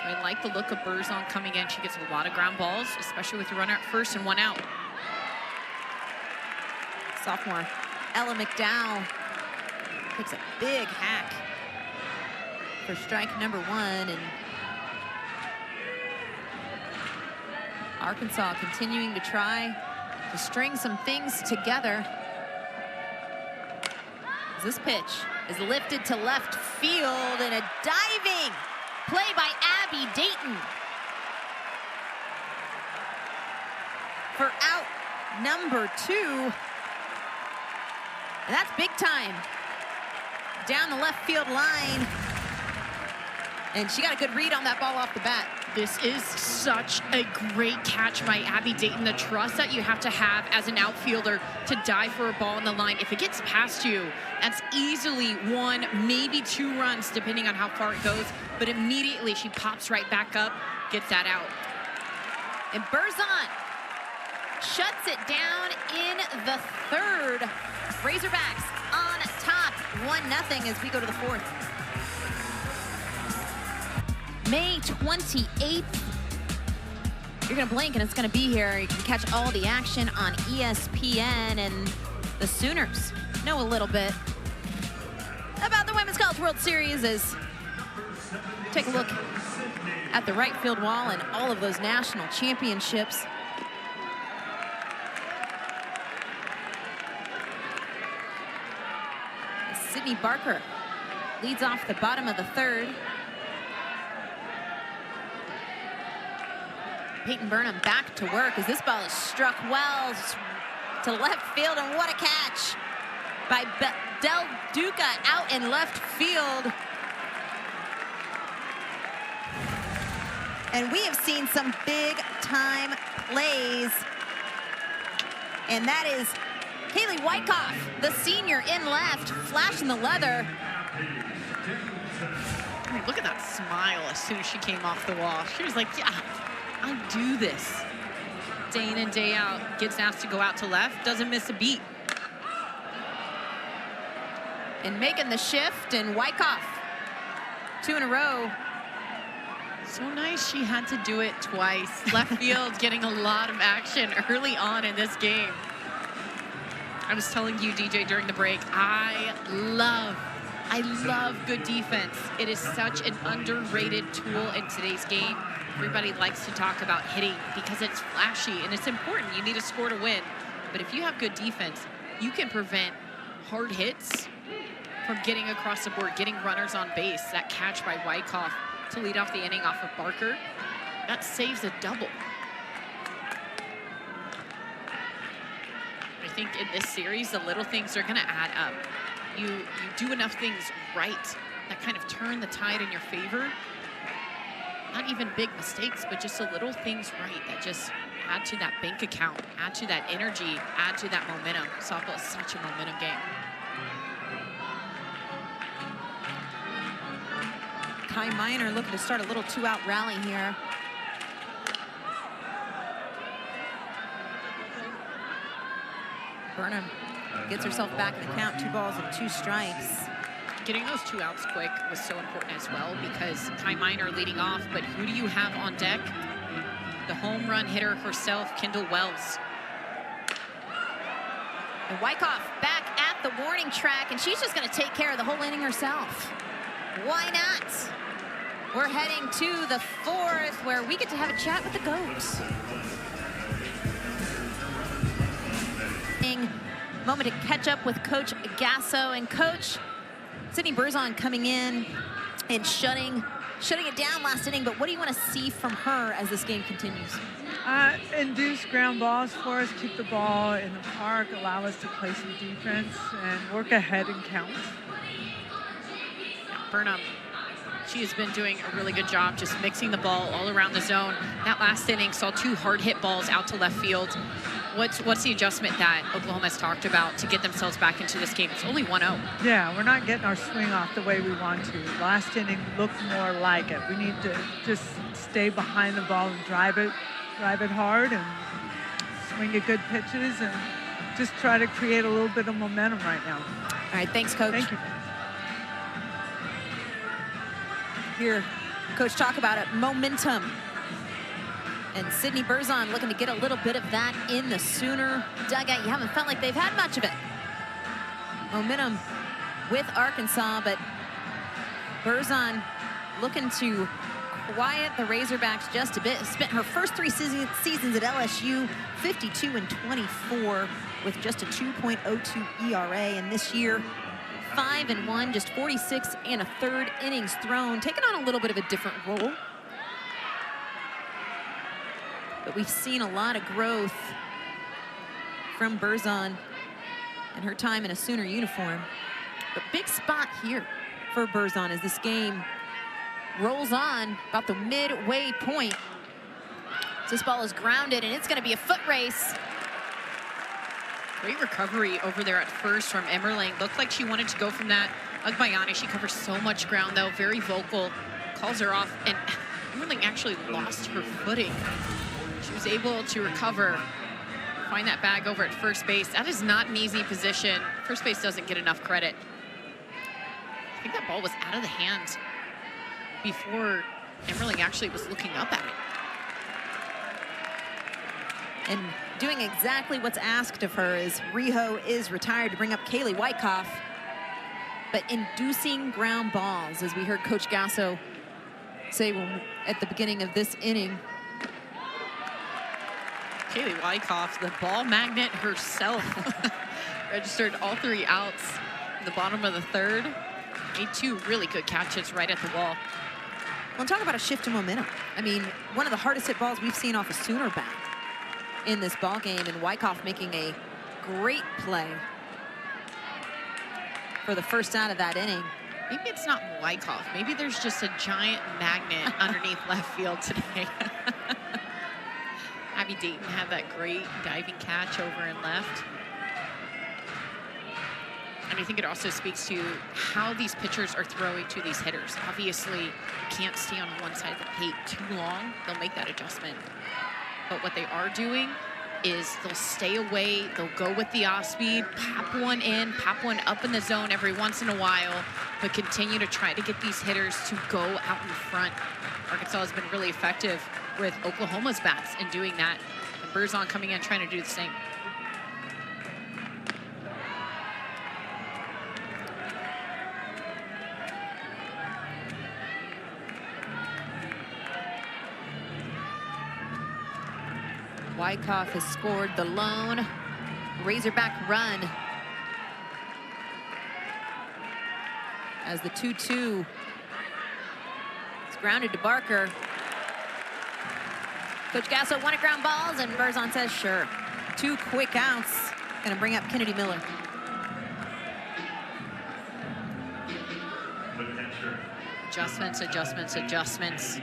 Speaker 2: So I like the look of Berzon coming in. She gets a lot of ground balls, especially with the runner at first and 1 out.
Speaker 1: Sophomore Ella McDowell Takes a big hack for strike number 1, and Arkansas continuing to try to string some things together. This pitch is lifted to left field, and a diving play by Abby Dayton for out number 2. And that's big time. Down the left field line. And she got a good read on that ball off the bat.
Speaker 2: This is such a great catch by Abby Dayton. The trust that you have to have as an outfielder to dive for a ball in the line. If it gets past you, that's easily 1, maybe 2 runs, depending on how far it goes. But immediately she pops right back up, gets that out.
Speaker 1: And Berzon shuts it down in the 3rd. Razorbacks on top, 1-0 as we go to the 4th. May 28th. You're gonna blink and it's gonna be here. You can catch all the action on ESPN, and the Sooners know a little bit about the Women's College World Series as take a look at the right field wall and all of those national championships. Sydney Barker leads off the bottom of the 3rd. Peyton Burnham back to work as this ball is struck well to left field, and what a catch by Del Duca out in left field. And we have seen some big time plays, and that is Kaylee Wyckoff, the senior in left, flashing the leather.
Speaker 2: I mean, look at that smile as soon as she came off the wall. She was like, yeah, I'll do this. Day in and day out, gets asked to go out to left, doesn't miss a beat.
Speaker 1: And making the shift, and Wyckoff, 2 in a row.
Speaker 2: So nice she had to do it twice. Left field getting a lot of action early on in this game. I was telling you, DJ, during the break, I love good defense. It is such an underrated tool in today's game. Everybody likes to talk about hitting because it's flashy and it's important. You need a score to win. But if you have good defense, you can prevent hard hits from getting across the board, getting runners on base. That catch by Wyckoff to lead off the inning off of Barker, that saves a double. I think in this series, the little things are going to add up. You do enough things right that kind of turn the tide in your favor. Not even big mistakes, but just the little things right that just add to that bank account, add to that energy, add to that momentum. Softball is such a momentum game.
Speaker 1: Kai Miner looking to start a little 2-out rally here. Burnham gets herself back in the count, 2 balls and 2 strikes.
Speaker 2: Getting those 2 outs quick was so important as well, because Kai Miner leading off, but who do you have on deck? The home run hitter herself, Kendall Wells.
Speaker 1: And Wyckoff back at the warning track, and she's just going to take care of the whole inning herself. Why not? We're heading to the 4th, where we get to have a chat with the Goats. Moment to catch up with Coach Gasso. And Coach, Sydney Berzon coming in and shutting it down last inning, but what do you want to see from her as this game continues?
Speaker 4: Induce ground balls for us, keep the ball in the park, allow us to play some defense, and work ahead and count.
Speaker 2: Burnham, she has been doing a really good job just mixing the ball all around the zone. That last inning saw 2 hard hit balls out to left field. What's the adjustment that Oklahoma has talked about to get themselves back into this game? It's only 1-0.
Speaker 4: Yeah, we're not getting our swing off the way we want to. Last inning looked more like it. We need to just stay behind the ball and drive it hard and swing at good pitches and just try to create a little bit of momentum right now.
Speaker 1: All right, thanks, Coach.
Speaker 4: Thank you.
Speaker 1: Hear Coach talk about it, momentum. And Sydney Berzon looking to get a little bit of that in the Sooner dugout. You haven't felt like they've had much of it. Momentum with Arkansas, but Berzon looking to quiet the Razorbacks just a bit. Spent her first 3 seasons at LSU, 52-24 with just a 2.02 ERA, and this year 5-1, just 46 1/3 innings thrown, taking on a little bit of a different role. But we've seen a lot of growth from Berzon in her time in a Sooner uniform. But big spot here for Berzon as this game rolls on about the midway point. This ball is grounded, and it's going to be a foot race.
Speaker 2: Great recovery over there at first from Emmerling. Looked like she wanted to go from that. Agbayani, she covers so much ground, though. Very vocal. Calls her off, and Emmerling actually lost her footing. She was able to recover, find that bag over at first base. That is not an easy position. First base doesn't get enough credit. I think that ball was out of the hands before Emmerling actually was looking up at it.
Speaker 1: And doing exactly what's asked of her is Riho is retired to bring up Kaylee Wyckoff, but inducing ground balls, as we heard Coach Gasso say at the beginning of this inning.
Speaker 2: Kaylee Wyckoff, the ball magnet herself, registered all 3 outs in the bottom of the 3rd. Made 2 really good catches right at the wall.
Speaker 1: Well, talk about a shift in momentum. I mean, one of the hardest hit balls we've seen off a Sooner bat in this ball game, and Wyckoff making a great play for the first out of that inning.
Speaker 2: Maybe it's not Wyckoff. Maybe there's just a giant magnet underneath left field today. Abby Dayton had that great diving catch over in left. And I think it also speaks to how these pitchers are throwing to these hitters. Obviously, can't stay on one side of the plate too long. They'll make that adjustment. But what they are doing is they'll stay away, they'll go with the off speed, pop one in, pop one up in the zone every once in a while, but continue to try to get these hitters to go out in front. Arkansas has been really effective with Oklahoma's bats in doing that. And Berzon coming in trying to do the same.
Speaker 1: Wyckoff has scored the lone Razorback run as the 2-2 is grounded to Barker. Coach Gasso wanted ground balls, and Berzon says sure. 2 quick outs, gonna bring up Kennedy Miller.
Speaker 2: Adjustments, adjustments, adjustments.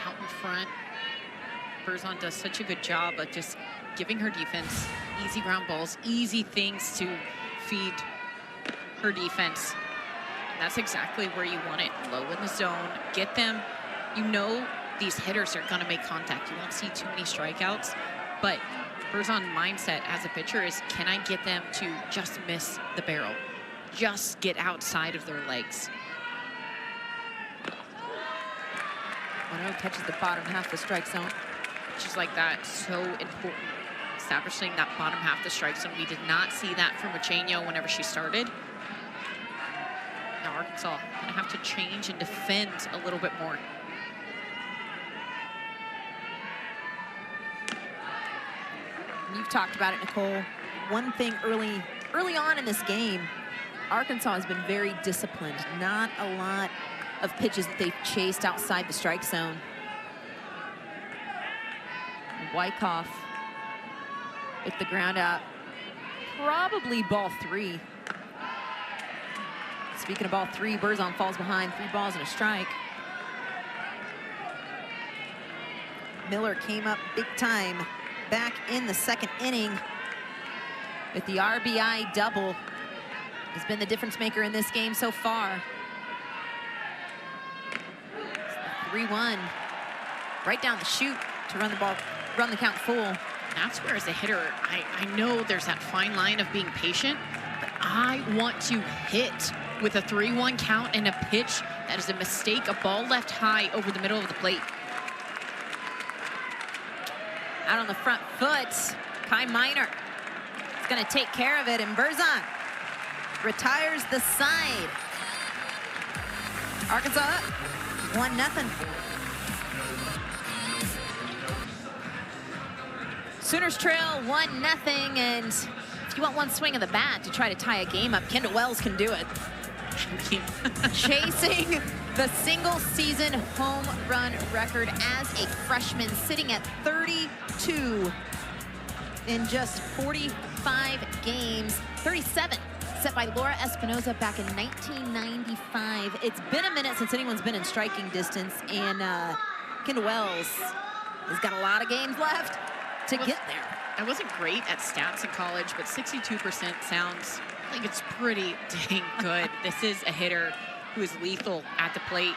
Speaker 2: Out in front. Berzon does such a good job of just giving her defense easy ground balls, easy things to feed her defense. And that's exactly where you want it. Low in the zone, get them. You know these hitters are gonna make contact. You won't see too many strikeouts, but Berzon's mindset as a pitcher is, can I get them to just miss the barrel? Just get outside of their legs.
Speaker 1: Monroe touches the bottom half of the strike zone.
Speaker 2: Just like that, so important. Establishing that bottom half of the strike zone. We did not see that from Machenio whenever she started. Now Arkansas gonna have to change and defend a little bit more.
Speaker 1: You've talked about it, Nicole. One thing early on in this game, Arkansas has been very disciplined. Not a lot of pitches that they've chased outside the strike zone. Wyckoff with the ground out. Probably ball 3. Speaking of ball 3, Berzon falls behind, 3 balls and a strike. Miller came up big time back in the 2nd inning with the RBI double. Has been the difference maker in this game so far. 3-1, right down the chute to run the count full.
Speaker 2: That's where, as a hitter, I know there's that fine line of being patient, but I want to hit with a 3-1 count and a pitch that is a mistake, a ball left high over the middle of the plate.
Speaker 1: Out on the front foot, Kai Minor is going to take care of it, and Berzon retires the side. Arkansas up 1-0. Sooners trail 1-0, and if you want one swing of the bat to try to tie a game up, Kendall Wells can do it. Chasing the single-season home run record as a freshman, sitting at 32 in just 45 games. 37 set by Laura Espinoza back in 1995. It's been a minute since anyone's been in striking distance, and Kendall Wells has got a lot of games left to get there.
Speaker 2: I wasn't great at stats in college, but 62% sounds like it's pretty dang good. This is a hitter who is lethal at the plate.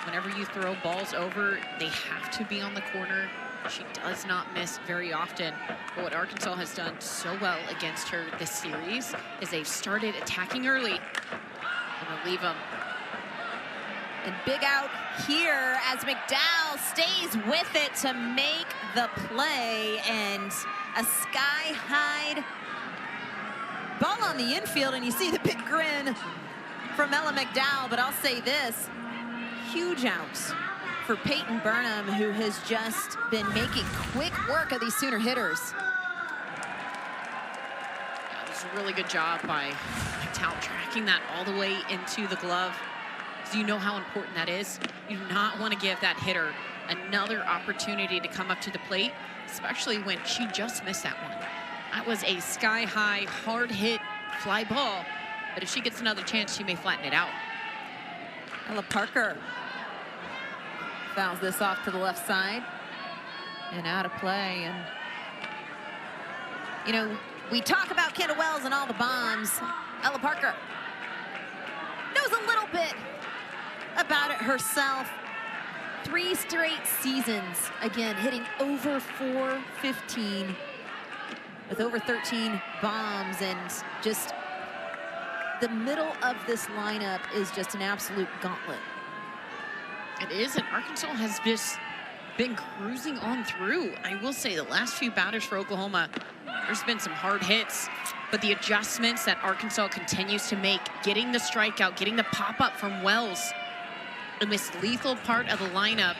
Speaker 2: Whenever you throw balls over, they have to be on the corner. She does not miss very often. But what Arkansas has done so well against her this series is they've started attacking early. And they'll leave them.
Speaker 1: And big out here as McDowell stays with it to make the play, and a sky-high ball on the infield, and you see the big grin from Ella McDowell. But I'll say this, huge outs for Peyton Burnham, who has just been making quick work of these Sooner hitters.
Speaker 2: Yeah, this is a really good job by McDowell tracking that all the way into the glove. So you know how important that is. You do not want to give that hitter another opportunity to come up to the plate, especially when she just missed that one. That was a sky-high, hard-hit fly ball, but if she gets another chance, she may flatten it out.
Speaker 1: Ella Parker fouls this off to the left side and out of play. And you know, we talk about Kendall Wells and all the bombs. Ella Parker knows a little bit about it herself. 3 straight seasons, again, hitting over .415 with over 13 bombs, and just the middle of this lineup is just an absolute gauntlet.
Speaker 2: It is, and Arkansas has just been cruising on through. I will say the last few batters for Oklahoma, there's been some hard hits, but the adjustments that Arkansas continues to make, getting the strikeout, getting the pop-up from Wells, in this lethal part of the lineup.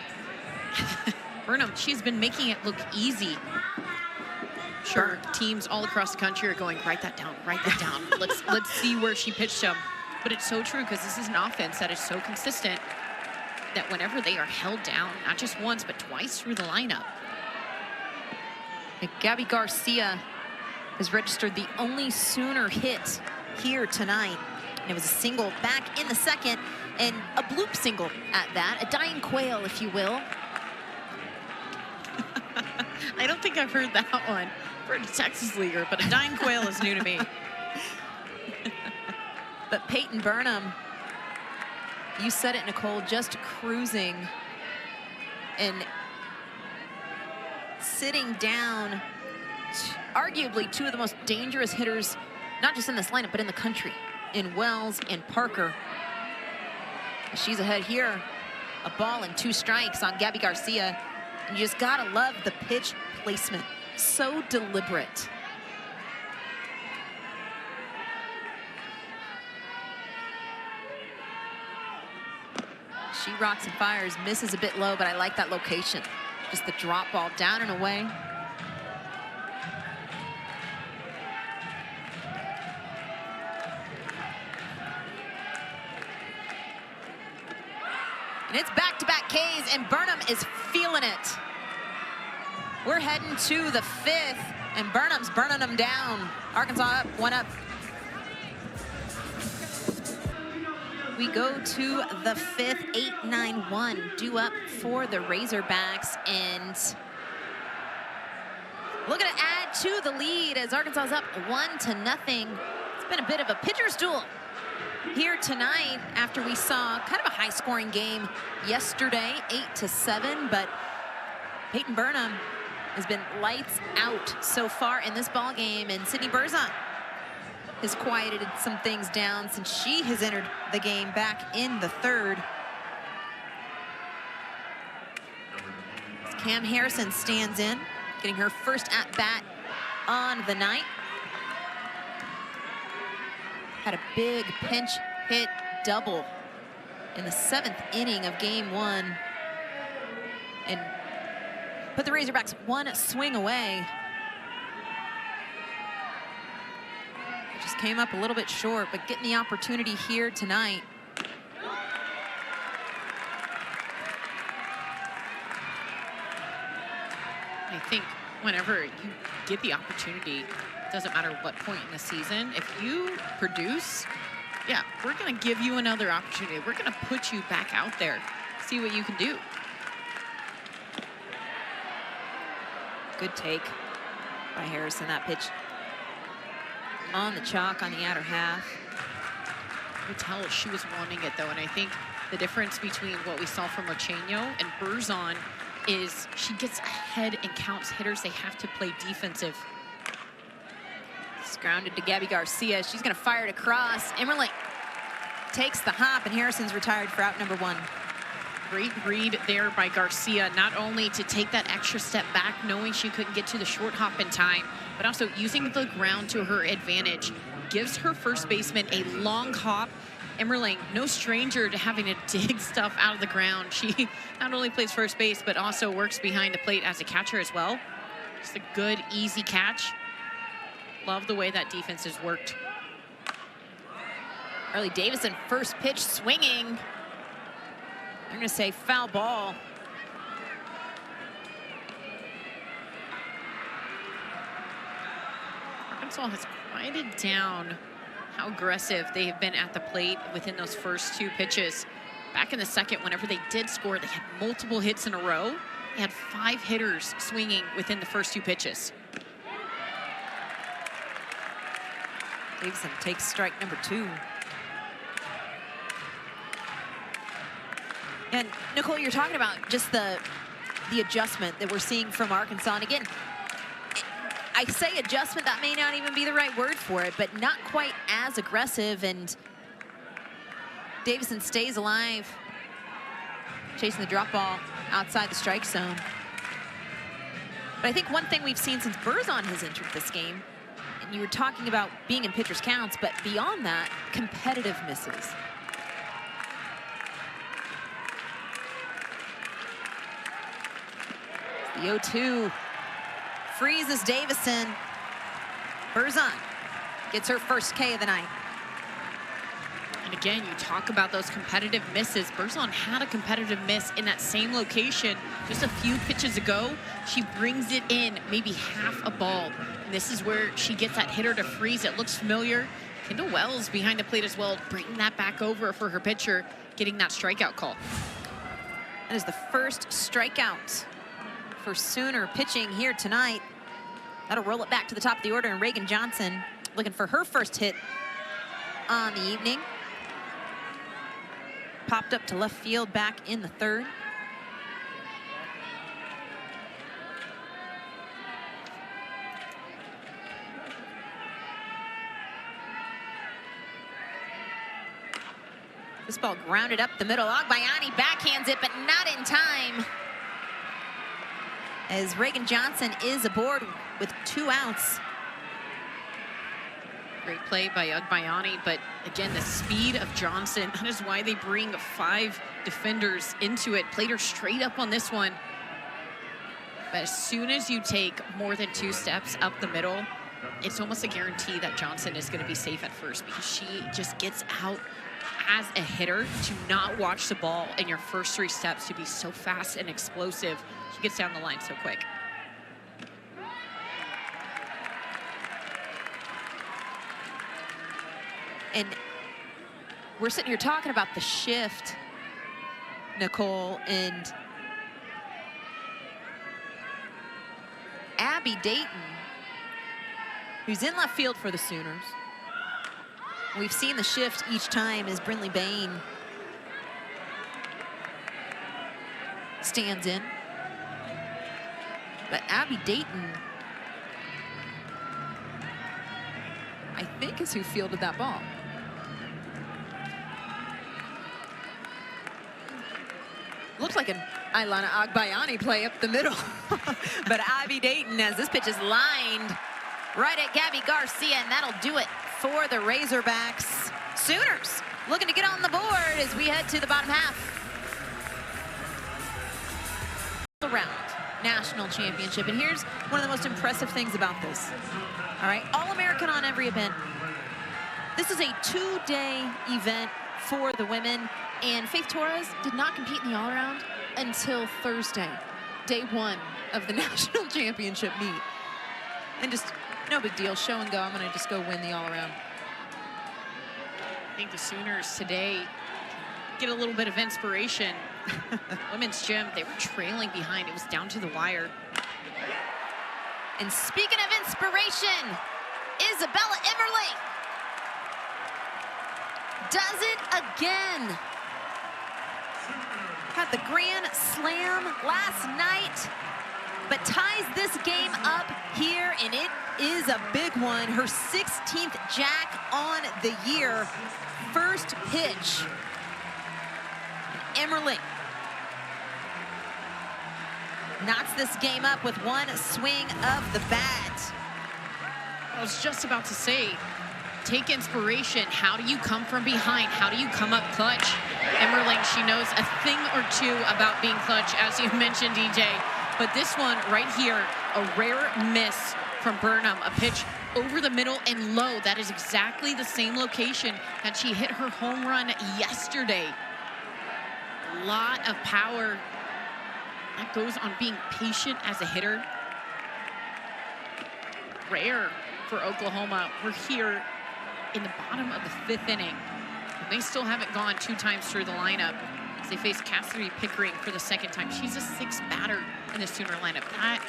Speaker 2: Burnham, she's been making it look easy. Sure, teams all across the country are going, write that down, write that down. Let's see where she pitched them. But it's so true, because this is an offense that is so consistent that whenever they are held down, not just once, but twice through the lineup.
Speaker 1: And Gabby Garcia has registered the only Sooner hit here tonight. And it was a single back in the second, and a bloop single at that, a dying quail, if you will.
Speaker 2: I don't think I've heard that one. I've heard a Texas leaguer, but a dying quail is new to me.
Speaker 1: But Peyton Burnham, you said it, Nicole, just cruising and sitting down arguably two of the most dangerous hitters, not just in this lineup, but in the country, in Wells and Parker. She's ahead here. A ball and 2 strikes on Gabby Garcia. And you just gotta love the pitch placement. So deliberate. She rocks and fires, misses a bit low, but I like that location. Just the drop ball down and away. And it's back-to-back Ks, and Burnham is feeling it. We're heading to the 5th, and Burnham's burning them down. Arkansas up, 1 up. We go to the 5th, 8-9-1, due up for the Razorbacks, and looking to add to the lead as Arkansas is up 1-0. It's been a bit of a pitcher's duel here tonight after we saw kind of a high-scoring game yesterday, 8-7, but Peyton Burnham has been lights out so far in this ball game, and Sydney Berzon has quieted some things down since she has entered the game back in the 3rd. Cam Harrison stands in, getting her first at-bat on the night. had a big pinch hit double in the 7th inning of game 1 and put the Razorbacks one swing away. It just came up a little bit short, but getting the opportunity here tonight.
Speaker 2: I think whenever you get the opportunity, it doesn't matter what point in the season, if you produce, yeah, we're going to give you another opportunity. We're going to put you back out there, see what you can do.
Speaker 1: Good take by Harrison. That pitch on the chalk on the outer half.
Speaker 2: You could tell she was wanting it, though, and I think the difference between what we saw from Ocheno and Berzon is she gets ahead and counts hitters. They have to play defensive.
Speaker 1: It's grounded to Gabby Garcia. She's going to fire it across. Emmerling takes the hop, and Harrison's retired for out number 1.
Speaker 2: Great read there by Garcia, not only to take that extra step back, knowing she couldn't get to the short hop in time, but also using the ground to her advantage. Gives her first baseman a long hop. Emmerling, no stranger to having to dig stuff out of the ground. She not only plays first base, but also works behind the plate as a catcher as well. Just a good, easy catch. Love the way that defense has worked.
Speaker 1: Harley Davison, first pitch swinging. I'm going to say foul ball.
Speaker 2: Arkansas has quieted down how aggressive they have been at the plate within those first 2 pitches. Back in the second, whenever they did score, they had multiple hits in a row. They had 5 hitters swinging within the first 2 pitches.
Speaker 1: Davison takes strike number 2. And Nicole, you're talking about just the adjustment that we're seeing from Arkansas. And again, I say adjustment, that may not even be the right word for it, but not quite as aggressive. And Davison stays alive, chasing the drop ball outside the strike zone. But I think one thing we've seen since Berzon has entered this game, and you were talking about being in pitcher's counts, but beyond that, competitive misses. The 0-2 freezes Davison. Berzon gets her first K of the night.
Speaker 2: And again, you talk about those competitive misses. Berzon had a competitive miss in that same location just a few pitches ago. She brings it in, maybe half a ball. And this is where she gets that hitter to freeze. It looks familiar. Kendall Wells behind the plate as well, bringing that back over for her pitcher, getting that strikeout call.
Speaker 1: That is the first strikeout for Sooner pitching here tonight. That'll roll it back to the top of the order, and Reagan Johnson looking for her first hit on the evening. Popped up to left field back in the 3rd. This ball grounded up the middle. Agbayani backhands it, but not in time, as Reagan Johnson is aboard with 2 outs.
Speaker 2: Great play by Agbayani, but again, the speed of Johnson, that is why they bring 5 defenders into it. Played her straight up on this one. But as soon as you take more than 2 steps up the middle, it's almost a guarantee that Johnson is going to be safe at first, because she just gets out as a hitter to not watch the ball in your first 3 steps, to be so fast and explosive. She gets down the line so quick.
Speaker 1: And we're sitting here talking about the shift, Nicole, and Abby Dayton, who's in left field for the Sooners. We've seen the shift each time as Brinley Bain stands in. But Abby Dayton, I think, is who fielded that ball. Looked like an Ailana Agbayani play up the middle. But Abby Dayton, as this pitch is lined right at Gabby Garcia, and that'll do it for the Razorbacks. Sooners looking to get on the board as we head to the bottom half. Round national championship, and here's one of the most impressive things about this. All right, All-American on every event. This is a 2-day event for the women, and Faith Torres did not compete in the all-around until Thursday, day 1 of the national championship meet. And just no big deal, show and go. I'm gonna just go win the all-around.
Speaker 2: I think the Sooners today get a little bit of inspiration. Women's gym, they were trailing behind. It was down to the wire.
Speaker 1: And speaking of inspiration, Isabella Emmerling does it again. Had the grand slam last night, but ties this game up here, and it is a big one. Her 16th jack on the year. First pitch. Emmerling knots this game up with one swing of the bat.
Speaker 2: I was just about to say, take inspiration. How do you come from behind? How do you come up clutch? Emmerling, she knows a thing or two about being clutch, as you mentioned, DJ. But this one right here, a rare miss from Burnham, a pitch over the middle and low. That is exactly the same location that she hit her home run yesterday. A lot of power. That goes on being patient as a hitter. Rare for Oklahoma. We're here in the bottom of the 5th inning. And they still haven't gone 2 times through the lineup as they face Cassidy Pickering for the 2nd time. She's a 6th batter in the Sooner lineup. That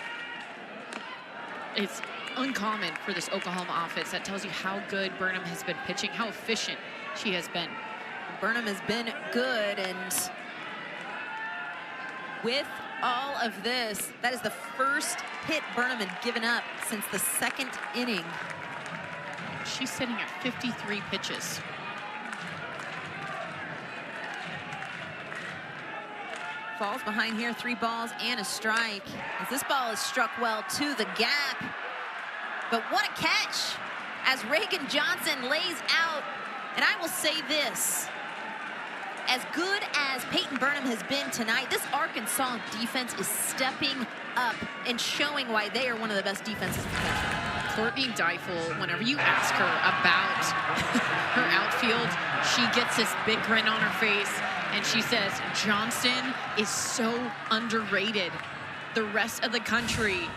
Speaker 2: is uncommon for this Oklahoma offense. That tells you how good Burnham has been pitching, how efficient she has been.
Speaker 1: Burnham has been good, and with all of this, that is the first hit Burnham had given up since the 2nd inning.
Speaker 2: She's sitting at 53 pitches.
Speaker 1: Falls behind here, 3 balls and a strike. As this ball is struck well to the gap. But what a catch as Reagan Johnson lays out. And I will say this, as good as Peyton Burnham has been tonight, this Arkansas defense is stepping up and showing why they are one of the best defenses in the country.
Speaker 2: Courtney Deifel, whenever you ask her about her outfield, she gets this big grin on her face, and she says, Johnson is so underrated. The rest of the country,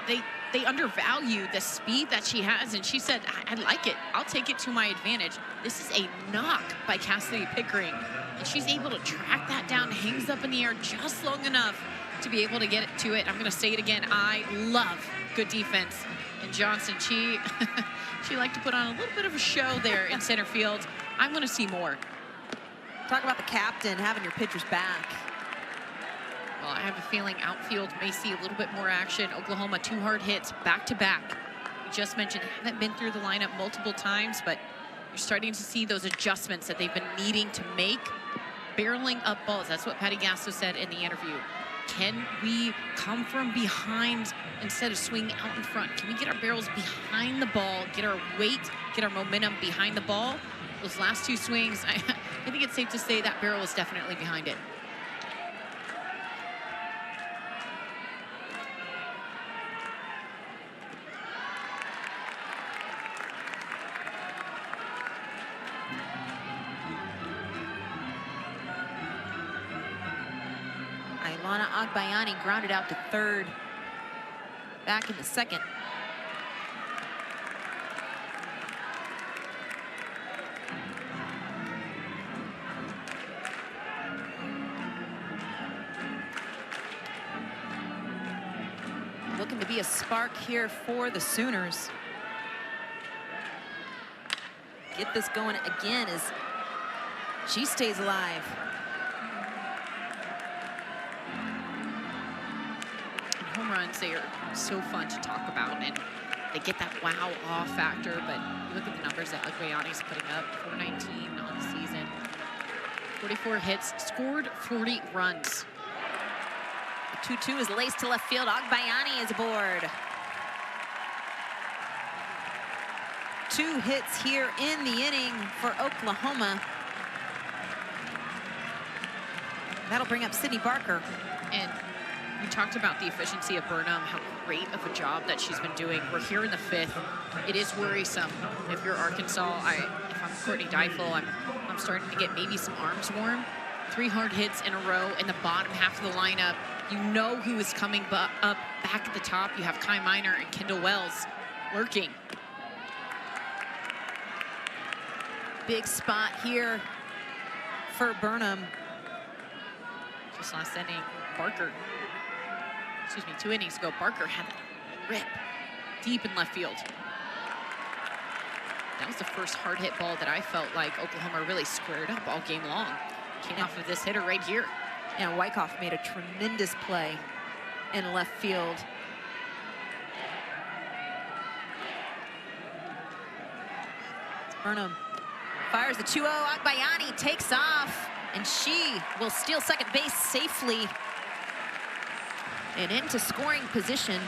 Speaker 2: they undervalue the speed that she has, and she said, I like it. I'll take it to my advantage. This is a knock by Cassidy Pickering, and she's able to track that down, hangs up in the air just long enough to be able to get it to it. I'm going to say it again. I love good defense. And Johnson, she liked to put on a little bit of a show there in center field. I'm going to see more.
Speaker 1: Talk about the captain having your pitchers back.
Speaker 2: Well, I have a feeling outfield may see a little bit more action. Oklahoma, 2 hard hits back-to-back. We just mentioned, haven't been through the lineup multiple times, but you're starting to see those adjustments that they've been needing to make. Barreling up balls, that's what Patty Gasso said in the interview. Can we come from behind instead of swinging out in front? Can we get our barrels behind the ball, get our weight, get our momentum behind the ball? Those last 2 swings, I think it's safe to say that barrel is definitely behind it.
Speaker 1: Ilana Agbayani grounded out to 3rd. Back in the 2nd. Looking to be a spark here for the Sooners. Get this going again as she stays alive.
Speaker 2: Home runs, they are so fun to talk about, and they get that wow awe factor, but you look at the numbers that Agbayani's putting up, 419 on the season, 44 hits, scored 40 runs.
Speaker 1: The 2-2 is laced to left field. Agbayani is aboard. 2 hits here in the inning for Oklahoma. That'll bring up Sydney Barker.
Speaker 2: And we talked about the efficiency of Burnham, how great of a job that she's been doing. We're here in the 5th. It is worrisome. If you're Arkansas, if I'm Courtney Deifel, I'm starting to get maybe some arms warm. 3 hard hits in a row in the bottom half of the lineup. You know who is coming up back at the top. You have Kai Miner and Kendall Wells lurking.
Speaker 1: Big spot here for Burnham.
Speaker 2: Just last inning, Barker, 2 innings ago, Barker had a rip deep in left field. That was the first hard hit ball that I felt like Oklahoma really squared up all game long. Came off of this hitter right here.
Speaker 1: Yeah, Wyckoff made a tremendous play in left field. Burnham fires the 2-0. Agbayani takes off, and she will steal second base safely and into scoring position.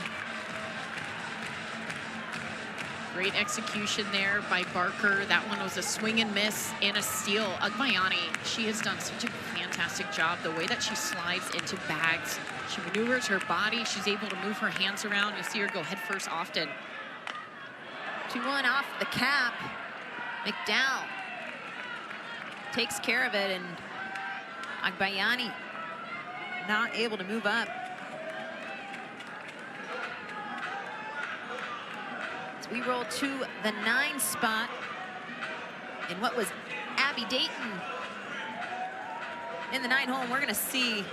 Speaker 2: Great execution there by Barker. That one was a swing and miss and a steal. Agbayani, she has done such a fantastic job. The way that she slides into bags, she maneuvers her body. She's able to move her hands around. You'll see her go head first often.
Speaker 1: 2-1 off the cap. McDowell takes care of it, and Agbayani not able to move up. We roll to the 9 spot in what was Abby Dayton. In the 9 hole, we're gonna see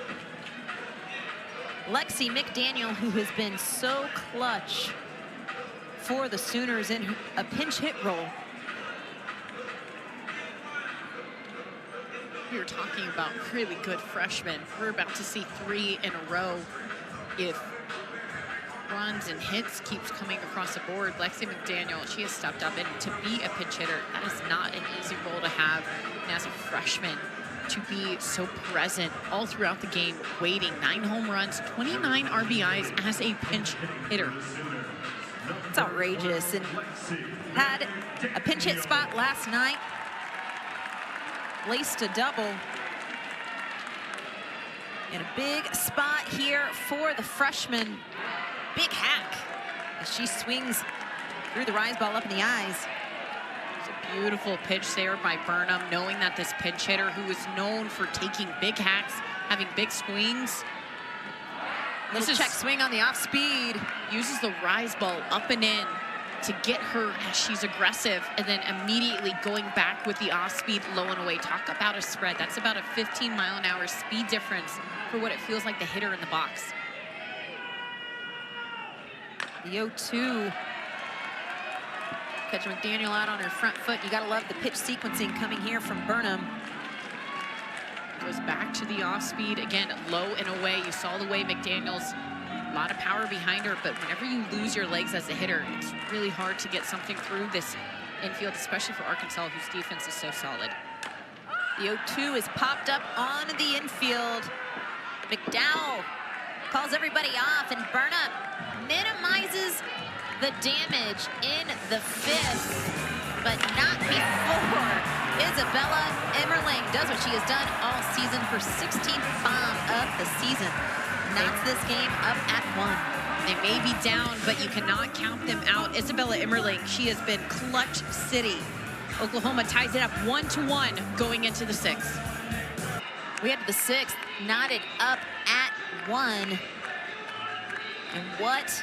Speaker 1: Lexi McDaniel, who has been so clutch for the Sooners in a pinch hit role.
Speaker 2: We were talking about really good freshmen. We're about to see 3 in a row. If runs and hits keeps coming across the board, Lexi McDaniel, she has stepped up, and to be a pinch hitter, that is not an easy role to have. And as a freshman, to be so present all throughout the game, waiting, 9 home runs, 29 RBIs as a pinch hitter.
Speaker 1: It's outrageous, and had a pinch hit spot last night, laced a double. And a big spot here for the freshman. Big hack as she swings through the rise ball up in the eyes.
Speaker 2: It's a beautiful pitch there by Burnham, knowing that this pinch hitter, who is known for taking big hacks, having big swings.
Speaker 1: Little check swing on the off speed.
Speaker 2: Uses the rise ball up and in to get her as she's aggressive, and then immediately going back with the off speed low and away. Talk about a spread. That's about a 15-mile-an-hour speed difference for what it feels like the hitter in the box.
Speaker 1: The 0-2. Catch McDaniel out on her front foot. You gotta love the pitch sequencing coming here from Burnham.
Speaker 2: Goes back to the off speed. Again, low and away. You saw the way McDaniel's, a lot of power behind her, but whenever you lose your legs as a hitter, it's really hard to get something through this infield, especially for Arkansas, whose defense is so solid.
Speaker 1: The 0-2 is popped up on the infield. McDowell calls everybody off, and Burnham minimizes the damage in the 5th, but not before Isabella Emmerling does what she has done all season, her 16th bomb of the season. Knocks this game up at 1.
Speaker 2: They may be down, but you cannot count them out. Isabella Emmerling, she has been clutch city. Oklahoma ties it up 1-1 going into the 6th.
Speaker 1: We had the 6th knotted up at 1. And what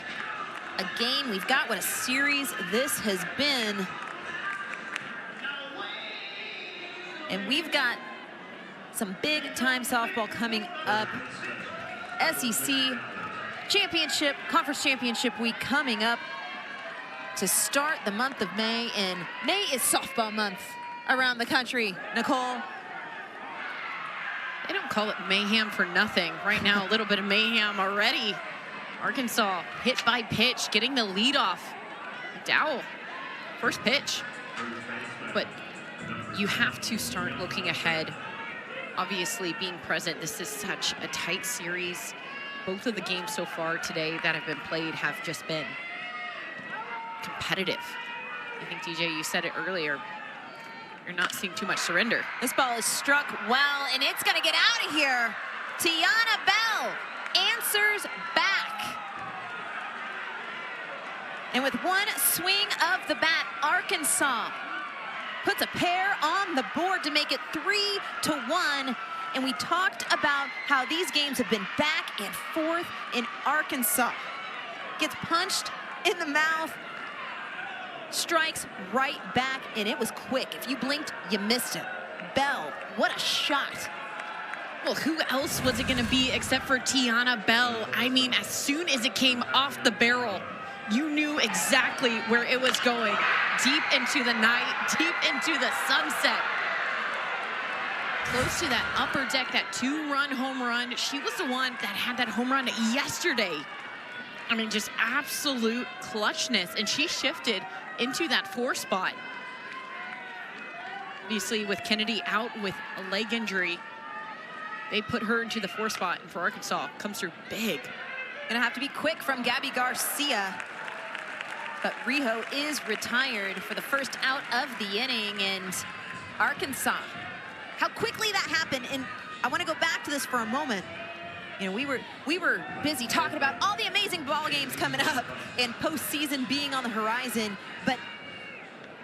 Speaker 1: a game we've got, what a series this has been. And we've got some big time softball coming up. SEC championship, conference championship week coming up to start the month of May. And May is softball month around the country. Nicole?
Speaker 2: They don't call it mayhem for nothing. Right now, a little bit of mayhem already. Arkansas hit by pitch, getting the lead off. McDowell, first pitch. But you have to start looking ahead. Obviously, being present, this is such a tight series. Both of the games so far today that have been played have just been competitive. I think, DJ, you said it earlier. You're not seeing too much surrender.
Speaker 1: This ball is struck well, and it's going to get out of here. Tiana Bell answers back. And with one swing of the bat, Arkansas puts a pair on the board to make it 3-1. And we talked about how these games have been back and forth in Arkansas. Gets punched in the mouth, strikes right back, and it was quick. If you blinked, you missed it. Bell, what a shot.
Speaker 2: Well, who else was it going to be except for Tiana Bell? I mean, as soon as it came off the barrel, you knew exactly where it was going. Deep into the night, deep into the sunset. Close to that upper deck, that 2-run home run. She was the one that had that home run yesterday. I mean, just absolute clutchness. And she shifted into that 4 spot. Obviously, with Kennedy out with a leg injury, they put her into the 4 spot. And for Arkansas, comes through big.
Speaker 1: Gonna have to be quick from Gabby Garcia. But Rijo is retired for the first out of the inning. And Arkansas, how quickly that happened. And I want to go back to this for a moment. You know, we were busy talking about all the amazing ball games coming up and postseason being on the horizon, but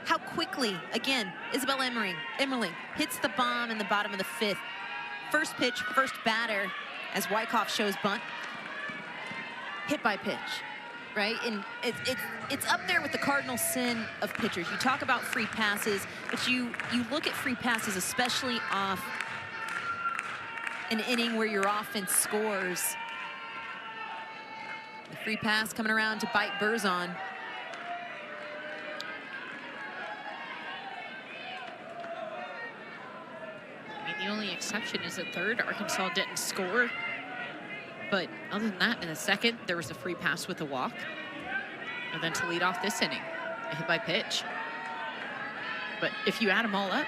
Speaker 1: how quickly, again, Isabel Emmerling hits the bomb in the bottom of the 5th. First pitch, first batter, as Wyckoff shows bunt. Hit by pitch, right? And it's up there with the cardinal sin of pitchers. You talk about free passes, but you look at free passes, especially off an inning where your offense scores. The free pass coming around to bite Berzon.
Speaker 2: I mean, the only exception is the 3rd. Arkansas didn't score. But other than that, in the 2nd, there was a free pass with a walk. And then to lead off this inning, a hit by pitch. But if you add them all up,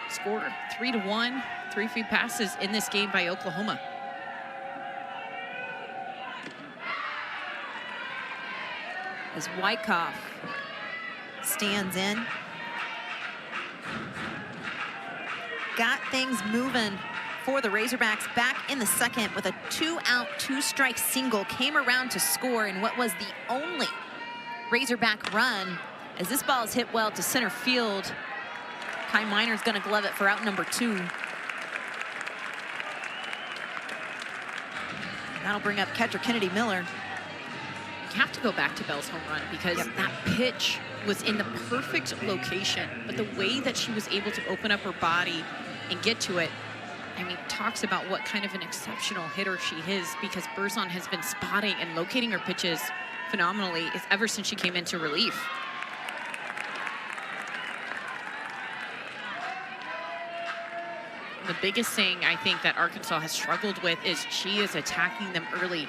Speaker 2: score 3-1, 3 free passes in this game by Oklahoma.
Speaker 1: As Wyckoff stands in. Got things moving for the Razorbacks back in the 2nd with a 2-out, 2-strike single. Came around to score in what was the only Razorback run. As this ball is hit well to center field, Kai Miner's going to glove it for out number 2. That'll bring up catcher Kennedy Miller.
Speaker 2: You have to go back to Bell's home run because that pitch was in the perfect location. But the way that she was able to open up her body and get to it, I mean, talks about what kind of an exceptional hitter she is, because Berzon has been spotting and locating her pitches phenomenally ever since she came into relief. The biggest thing I think that Arkansas has struggled with is she is attacking them early.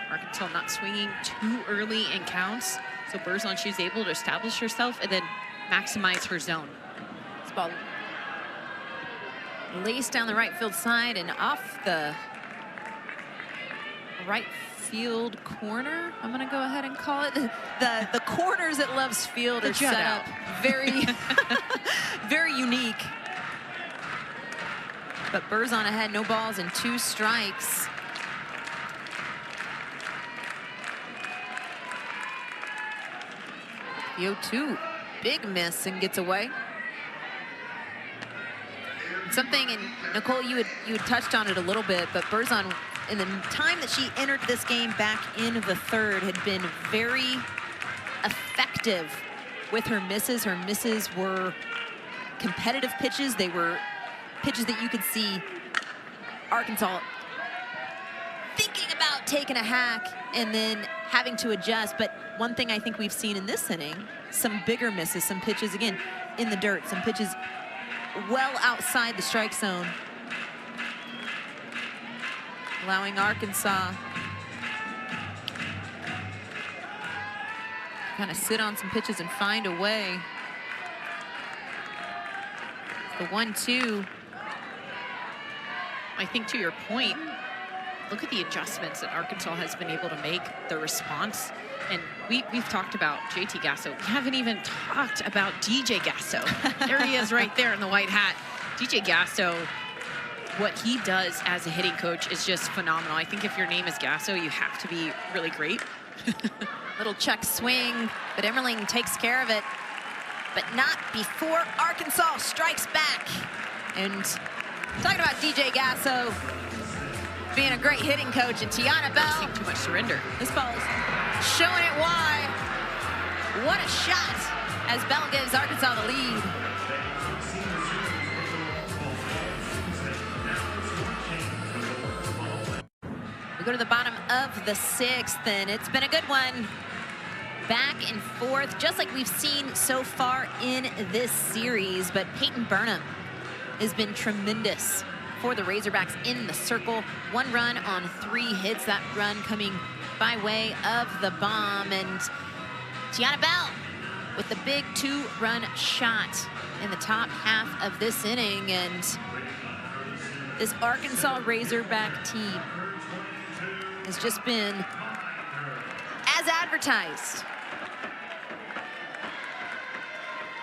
Speaker 2: Arkansas not swinging too early in counts. So Berzon, she's able to establish herself and then maximize her zone.
Speaker 1: This ball laced down the right field side and off the right field corner. I'm gonna go ahead and call it. The corners at Love's Field are set up very, very unique. But Berzon ahead, no balls and 2 strikes. The 0-2, big miss and gets away. Something, and Nicole, you had touched on it a little bit, but Berzon, in the time that she entered this game back in the 3rd, had been very effective with her misses. Her misses were competitive pitches. They were pitches that you could see Arkansas thinking about taking a hack and then having to adjust. But one thing I think we've seen in this inning, some bigger misses, some pitches, again, in the dirt, some pitches well outside the strike zone, allowing Arkansas to kind of sit on some pitches and find a way. The 1-2.
Speaker 2: I think to your point, look at the adjustments that Arkansas has been able to make, the response. And we've talked about JT Gasso. We haven't even talked about DJ Gasso. There he is right there in the white hat. DJ Gasso, what he does as a hitting coach is just phenomenal. I think if your name is Gasso, you have to be really great.
Speaker 1: Little check swing, but Emmerling takes care of it. But not before Arkansas strikes back. And talking about DJ Gasso being a great hitting coach, and Tiana Bell.
Speaker 2: Not too much surrender.
Speaker 1: This ball is showing it why. What a shot as Bell gives Arkansas the lead. We go to the bottom of the 6th, and it's been a good one. Back and forth, just like we've seen so far in this series, but Peyton Burnham has been tremendous for the Razorbacks in the circle. 1 run on 3 hits, that run coming by way of the bomb. And Tiana Bell with the big 2-run shot in the top half of this inning. And this Arkansas Razorback team has just been as advertised.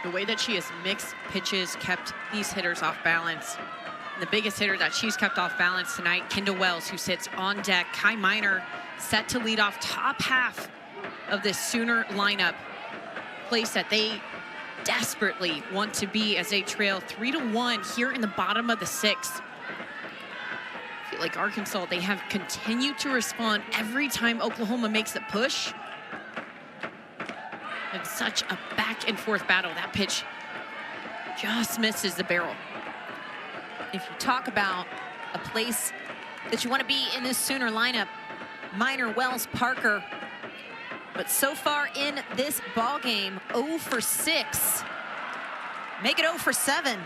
Speaker 2: The way that she has mixed pitches, kept these hitters off balance. The biggest hitter that she's kept off balance tonight, Kendall Wells, who sits on deck. Kai Miner set to lead off top half of this Sooner lineup. Place that they desperately want to be as they trail 3-1 here in the bottom of the 6th. I feel like Arkansas, they have continued to respond every time Oklahoma makes a push. It's such a back and forth battle. That pitch just misses the barrel.
Speaker 1: If you talk about a place that you want to be in this Sooner lineup, Miner, Wells, Parker. But so far in this ball game, 0 for 6. Make it 0 for 7.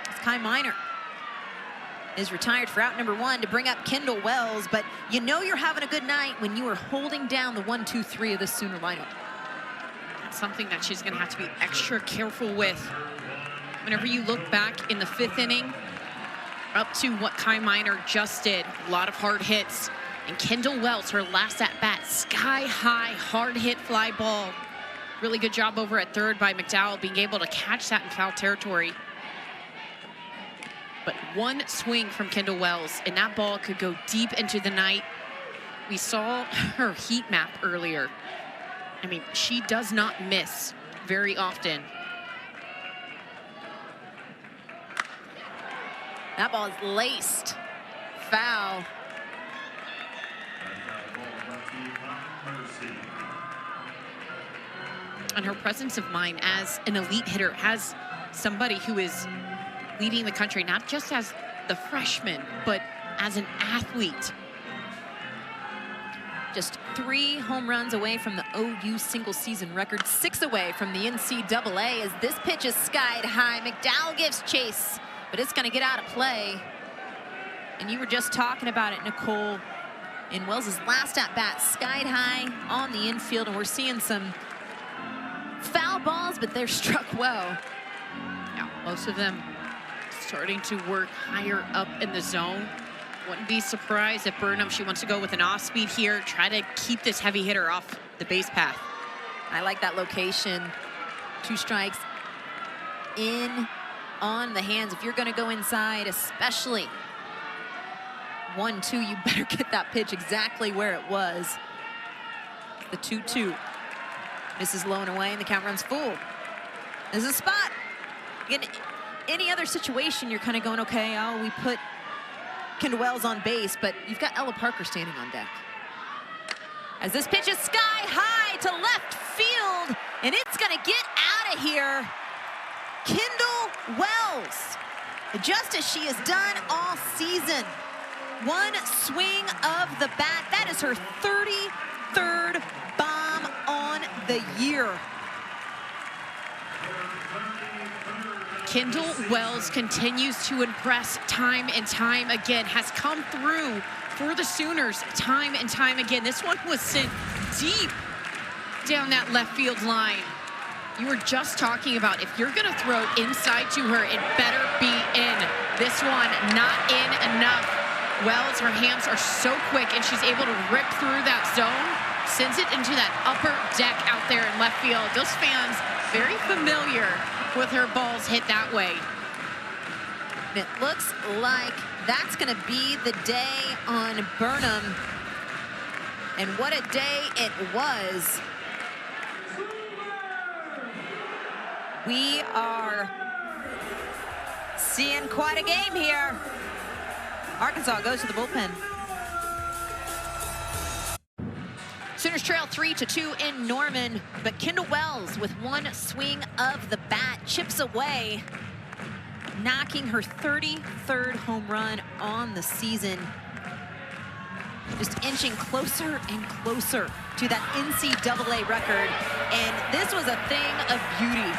Speaker 1: As Kai Miner is retired for out number 1 to bring up Kendall Wells. But you know you're having a good night when you are holding down the 1, 2, 3 of this Sooner lineup.
Speaker 2: That's something that she's going to have to be extra careful with. Whenever you look back in the 5th inning, up to what Kai Miner just did, a lot of hard hits. And Kendall Wells, her last at-bat, sky-high, hard-hit fly ball. Really good job over at third by McDowell, being able to catch that in foul territory. But one swing from Kendall Wells, and that ball could go deep into the night. We saw her heat map earlier. I mean, she does not miss very often.
Speaker 1: That ball is laced. Foul.
Speaker 2: And her presence of mind as an elite hitter, as somebody who is leading the country, not just as the freshman, but as an athlete.
Speaker 1: Just 3 home runs away from the OU single season record, 6 away from the NCAA as this pitch is skied high. McDowell gives chase, but it's going to get out of play. And you were just talking about it, Nicole, in Wells's last at-bat, skied high on the infield, and we're seeing some foul balls, but they're struck well.
Speaker 2: Yeah, most of them starting to work higher up in the zone. Wouldn't be surprised if Burnham, she wants to go with an off speed here, try to keep this heavy hitter off the base path.
Speaker 1: I like that location. 2 strikes in on the hands. If you're going to go inside, especially 1-2, you better get that pitch exactly where it was. The 2-2. Misses low and away, and the count runs full. There's a spot. In any other situation, you're kind of going, okay, oh, we put Kendall Wells on base, but you've got Ella Parker standing on deck. As this pitch is sky high to left field, and it's going to get out of here. Kendall Wells, just as she has done all season. 1 swing of the bat. That is her 33rd bomb on the year.
Speaker 2: Kendall Wells continues to impress time and time again, has come through for the Sooners time and time again. This one was sent deep down that left field line. You were just talking about if you're going to throw inside to her, it better be in. This one not in enough. Wells, her hands are so quick, and she's able to rip through that zone, sends it into that upper deck out there in left field. Those fans very familiar with her balls hit that way.
Speaker 1: It looks like that's going to be the day on Burnham. And what a day it was. We are seeing quite a game here. Arkansas goes to the bullpen. Sooners trail 3-2 in Norman, but Kendall Wells with one swing of the bat chips away, knocking her 33rd home run on the season. Just inching closer and closer to that NCAA record. And this was a thing of beauty.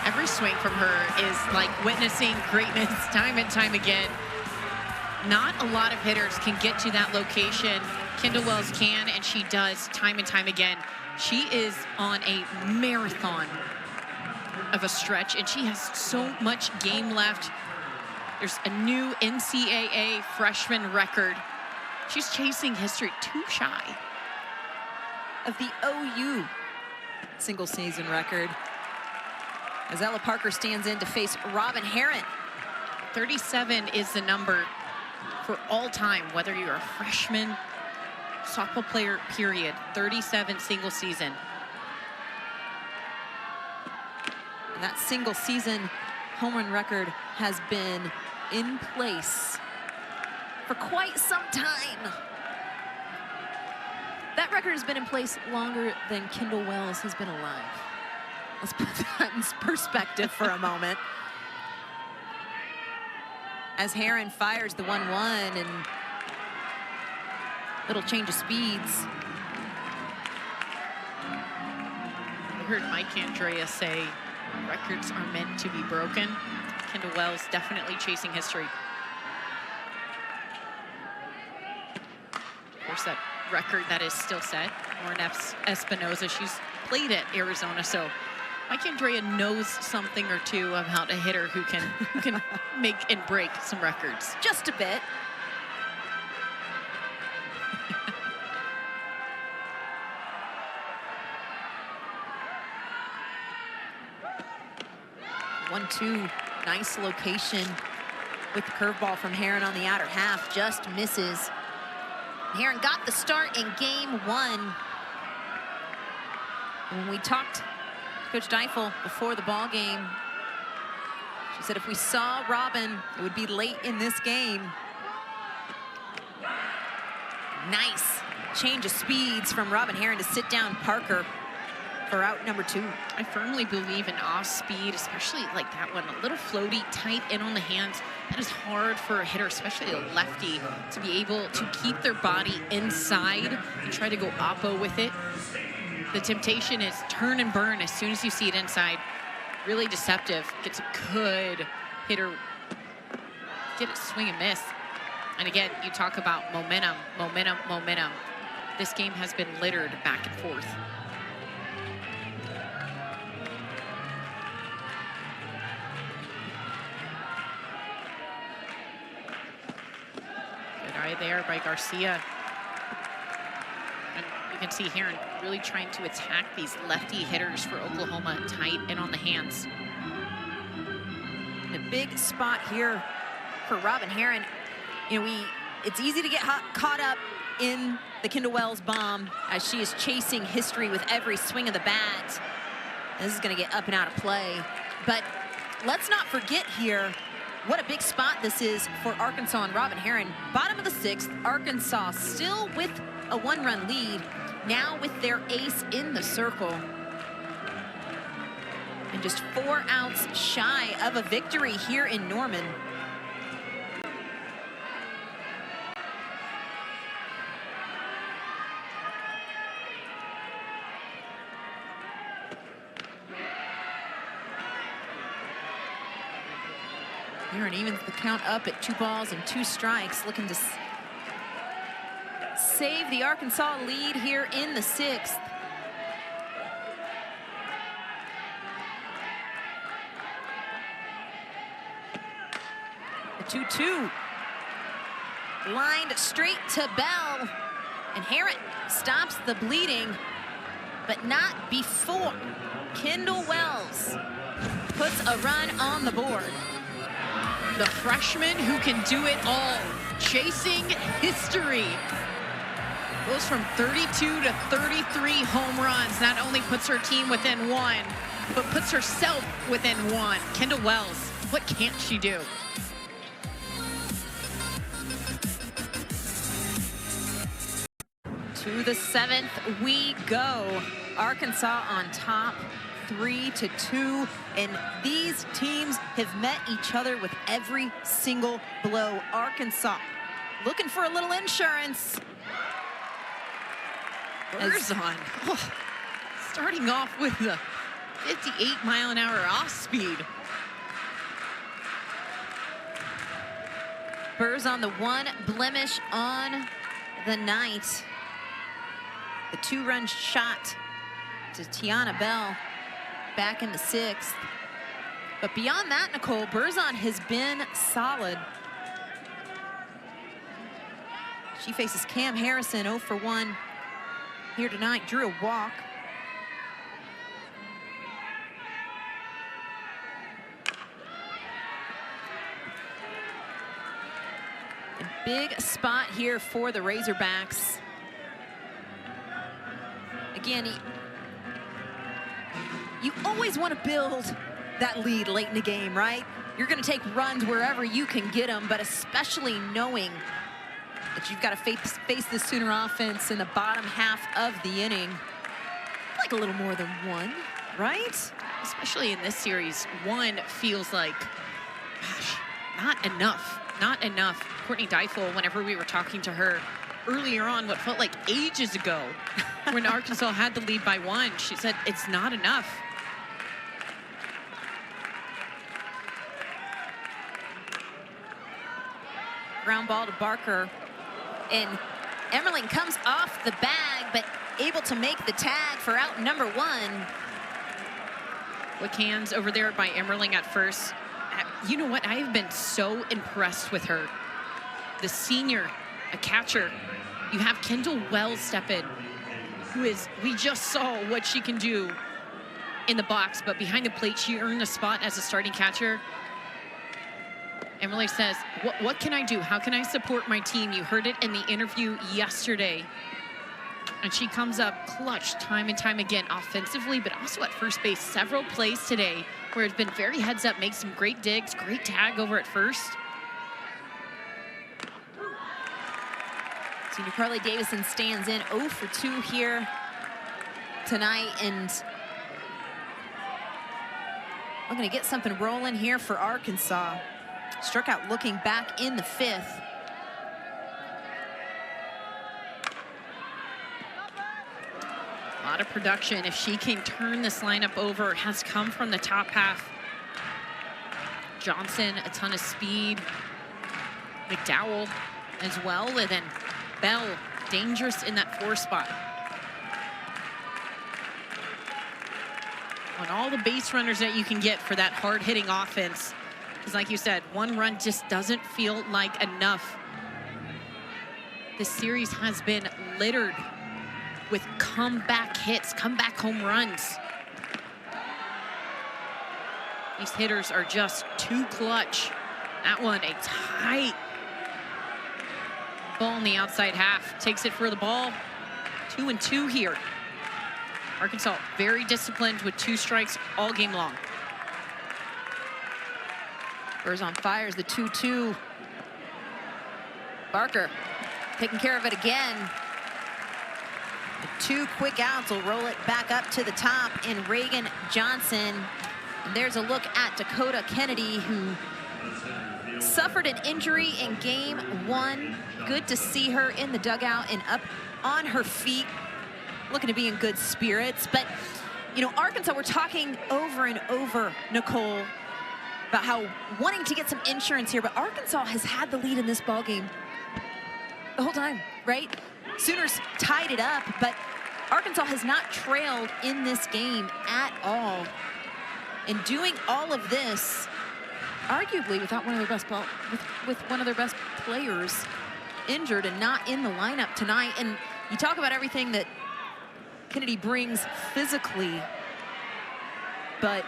Speaker 2: Every swing from her is like witnessing greatness time and time again. Not a lot of hitters can get to that location. Kendall Wells can, and she does time and time again. She is on a marathon of a stretch, and she has so much game left. There's a new NCAA freshman record. She's chasing history, too shy
Speaker 1: of the OU single season record. As Ella Parker stands in to face Robin Herron.
Speaker 2: 37 is the number for all time, whether you're a freshman, softball player, period. 37 single season.
Speaker 1: And that single season home run record has been in place for quite some time. That record has been in place longer than Kendall Wells has been alive. Let's put that in perspective for a moment. As Herron fires the 1-1 and little change of speeds.
Speaker 2: I heard Mike Andrea say records are meant to be broken. Kendall Wells definitely chasing history. Of course, that record that is still set. Lauren Espinoza, she's played at Arizona, so Mike Andrea knows something or two about a hitter who can make and break some records.
Speaker 1: Just a bit. One-two, nice location with the curveball from Herron on the outer half, just misses. Herron got the start in game one. When we talked to Coach Deifel before the ball game, she said if we saw Robin, it would be late in this game. Nice change of speeds from Robin Herron to sit down Parker for out number 2.
Speaker 2: I firmly believe in off speed, especially like that one, a little floaty, tight in on the hands. That is hard for a hitter, especially a lefty, to be able to keep their body inside and try to go oppo with it. The temptation is turn and burn as soon as you see it inside. Really deceptive. Gets a good hitter. Get it swing and miss. And again, you talk about momentum, momentum, momentum. This game has been littered back and forth. Good eye there by Garcia. And you can see Herron really trying to attack these lefty hitters for Oklahoma, tight and on the hands.
Speaker 1: And a big spot here for Robin Herron. You know, it's easy to get caught up in the Kendall Wells bomb as she is chasing history with every swing of the bat. This is going to get up and out of play. But let's not forget here what a big spot this is for Arkansas and Robin Herron. Bottom of the 6th, Arkansas still with a 1-run lead, now with their ace in the circle. And just 4 outs shy of a victory here in Norman. Herron evens the count up at 2 balls and 2 strikes, looking to save the Arkansas lead here in the 6th. The 2-2. lined straight to Bell. And Harrod stops the bleeding, but not before Kendall Wells puts a run on the board.
Speaker 2: The freshman who can do it all, chasing history. Goes from 32 to 33 home runs. Not only puts her team within one, but puts herself within one. Kendall Wells, what can't she do?
Speaker 1: To the 7th we go. Arkansas on top, 3-2, and these teams have met each other with every single blow. Arkansas looking for a little insurance.
Speaker 2: Berzon, starting off with the 58-mile-an-hour off speed.
Speaker 1: Berzon, the one blemish on the night. The 2-run shot to Tiana Bell back in the 6th. But beyond that, Nicole, Berzon has been solid. She faces Cam Harrison, 0 for 1 here tonight, drew a walk. A big spot here for the Razorbacks. Again, you always want to build that lead late in the game, right? You're going to take runs wherever you can get them, but especially knowing that you've got to face the Sooner offense in the bottom half of the inning. Like a little more than one, right?
Speaker 2: Especially in this series, one feels like, gosh, not enough, not enough. Courtney Deifel, whenever we were talking to her earlier on, what felt like ages ago, when Arkansas had the lead by 1, she said, it's not enough.
Speaker 1: Ground ball to Barker. And Emmerling comes off the bag, but able to make the tag for out number 1.
Speaker 2: Quick hands over there by Emmerling at first. You know what? I have been so impressed with her. The senior, a catcher. You have Kendall Wells step in, who is, we just saw what she can do in the box, but behind the plate, she earned a spot as a starting catcher. Emily says, what can I do? How can I support my team? You heard it in the interview yesterday. And she comes up clutch time and time again offensively, but also at first base. Several plays today where it's been very heads up, makes some great digs, great tag over at first.
Speaker 1: Senior Carly Davison stands in 0 for 2 here tonight, and we're going to get something rolling here for Arkansas. Struck out looking back in the 5th.
Speaker 2: A lot of production, if she can turn this lineup over, has come from the top half. Johnson, a ton of speed. McDowell as well, and then Bell, dangerous in that 4 spot. On all the base runners that you can get for that hard-hitting offense, because like you said, 1 run just doesn't feel like enough. This series has been littered with comeback hits, comeback home runs. These hitters are just too clutch. That one, a tight ball in the outside half. Takes it for the ball. 2-2 here. Arkansas very disciplined with 2 strikes all game long.
Speaker 1: Berzon fires the 2-2. Barker taking care of it again. The 2 quick outs will roll it back up to the top in Reagan Johnson. And there's a look at Dakota Kennedy, who suffered an injury in game 1. Good to see her in the dugout and up on her feet, looking to be in good spirits. But, you know, Arkansas, we're talking over and over, Nicole, about how wanting to get some insurance here, but Arkansas has had the lead in this ballgame the whole time, right? Sooners tied it up, but Arkansas has not trailed in this game at all. And doing all of this, arguably without one of their best with one of their best players injured and not in the lineup tonight. And you talk about everything that Kennedy brings physically, but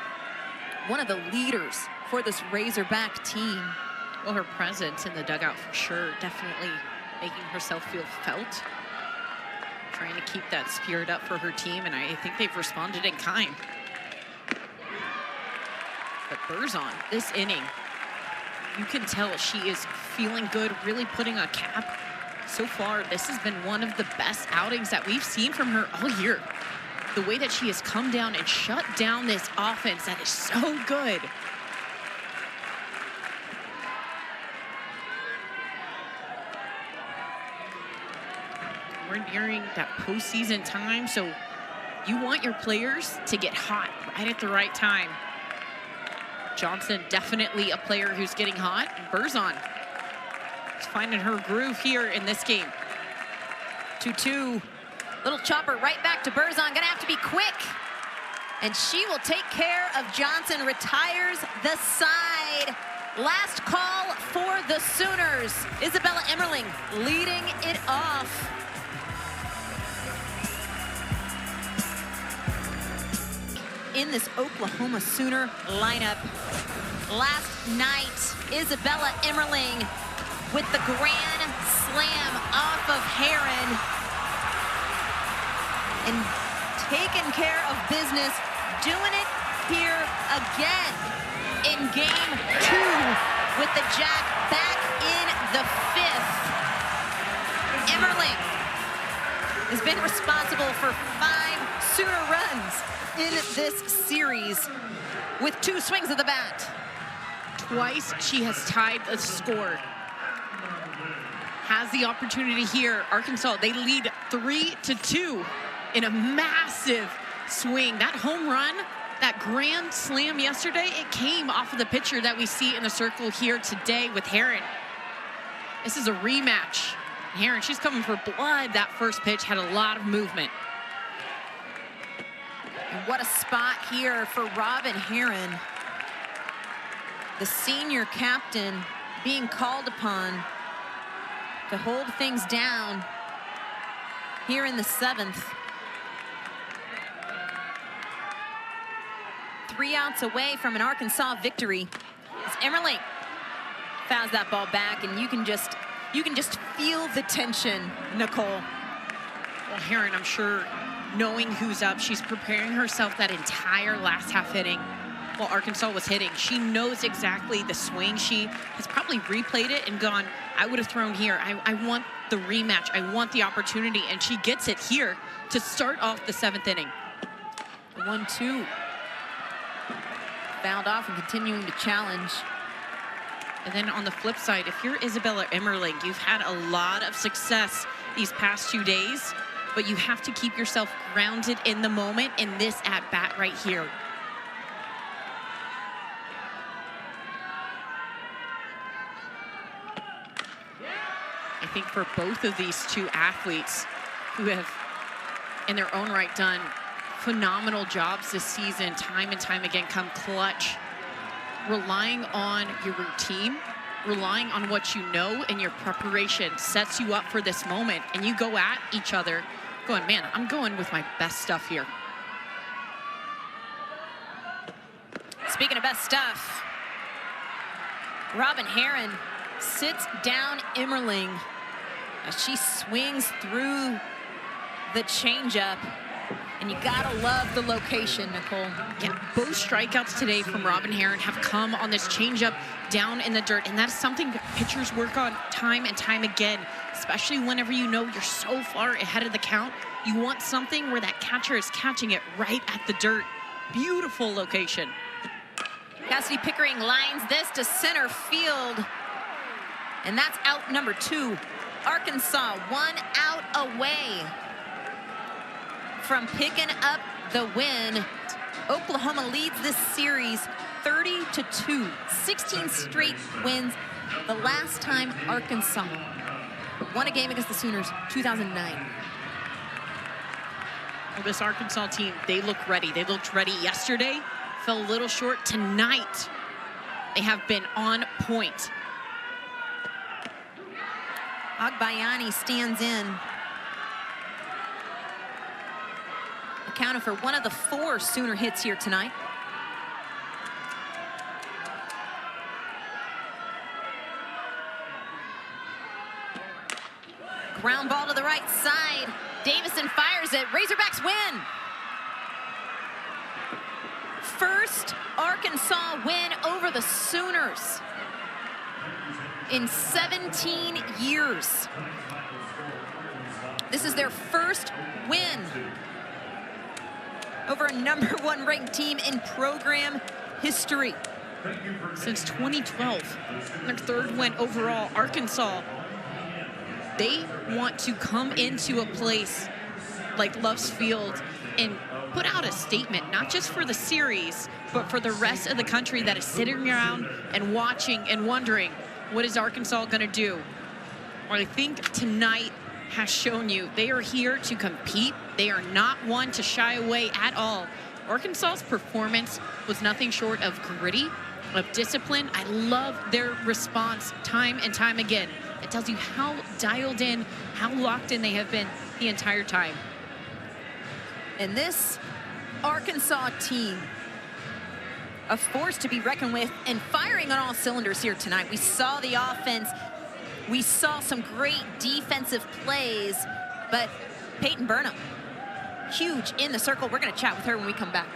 Speaker 1: one of the leaders for this Razorback team.
Speaker 2: Well, her presence in the dugout for sure, definitely making herself feel felt. Trying to keep that spirit up for her team, and I think they've responded in kind. But Berzon, this inning, you can tell she is feeling good, really putting a cap. So far, this has been one of the best outings that we've seen from her all year. The way that she has come down and shut down this offense, that is so good. We're nearing that postseason time, so you want your players to get hot right at the right time. Johnson, definitely a player who's getting hot. Berzon is finding her groove here in this game.
Speaker 1: 2-2. Little chopper right back to Berzon. Gonna have to be quick. And she will take care of Johnson. Retires the side. Last call for the Sooners. Isabella Emmerling leading it off. In this Oklahoma Sooner lineup. Last night, Isabella Emmerling with the grand slam off of Heron and taking care of business, doing it here again in game 2 with the jack back in the 5th. Emmerling has been responsible for 5 Sooner runs in this series with 2 swings of the bat.
Speaker 2: Twice she has tied the score. Has the opportunity here. Arkansas, they lead 3-2 in a massive swing. That home run, that grand slam yesterday, it came off of the pitcher that we see in the circle here today with Heron. This is a rematch. Heron, she's coming for blood. That first pitch had a lot of movement.
Speaker 1: And what a spot here for Robin Heron, the senior captain, being called upon to hold things down here in the 7th. 3 outs away from an Arkansas victory. As Emmerling fouls that ball back, and you can just feel the tension, Nicole.
Speaker 2: Well, Heron, I'm sure, knowing who's up, she's preparing herself that entire last half inning while Arkansas was hitting. She knows exactly the swing. She has probably replayed it and gone, I would have thrown here. I want the rematch. I want the opportunity. And she gets it here to start off the 7th inning.
Speaker 1: 1-2. Fouled off and continuing to challenge.
Speaker 2: And then on the flip side, if you're Isabella Emmerling, you've had a lot of success these past 2 days, but you have to keep yourself grounded in the moment in this at-bat right here. I think for both of these 2 athletes who have, in their own right, done phenomenal jobs this season, time and time again, come clutch, relying on your routine, relying on what you know, and your preparation sets you up for this moment, and you go at each other going, man, I'm going with my best stuff here.
Speaker 1: Speaking of best stuff, Robin Heron sits down Emmerling as she swings through the changeup. And you gotta love the location, Nicole.
Speaker 2: Yeah, both strikeouts today from Robin Heron have come on this changeup down in the dirt, and that's something that pitchers work on time and time again, especially whenever you know you're so far ahead of the count. You want something where that catcher is catching it right at the dirt. Beautiful location.
Speaker 1: Cassidy Pickering lines this to center field, and that's out number 2. Arkansas 1 out away from picking up the win. Oklahoma leads this series 30-2, 16 straight wins. The last time Arkansas won a game against the Sooners, 2009.
Speaker 2: Well, this Arkansas team, they look ready. They looked ready yesterday, fell a little short tonight. They have been on point.
Speaker 1: Agbayani stands in. Accounted for one of the 4 Sooner hits here tonight. Ground ball to the right side. Davison fires it. Razorbacks win. First Arkansas win over the Sooners in 17 years. This is their first win over a #1 ranked team in program history.
Speaker 2: Since 2012, their 3rd win overall. Arkansas, they want to come into a place like Love's Field and put out a statement, not just for the series, but for the rest of the country that is sitting around and watching and wondering, what is Arkansas going to do? Well, I think tonight has shown you they are here to compete. They are not one to shy away at all. Arkansas's performance was nothing short of gritty, of discipline. I love their response time and time again. It tells you how dialed in, how locked in they have been the entire time.
Speaker 1: And this Arkansas team, a force to be reckoned with and firing on all cylinders here tonight. We saw the offense. We saw some great defensive plays, but Peyton Burnham, huge in the circle. We're going to chat with her when we come back.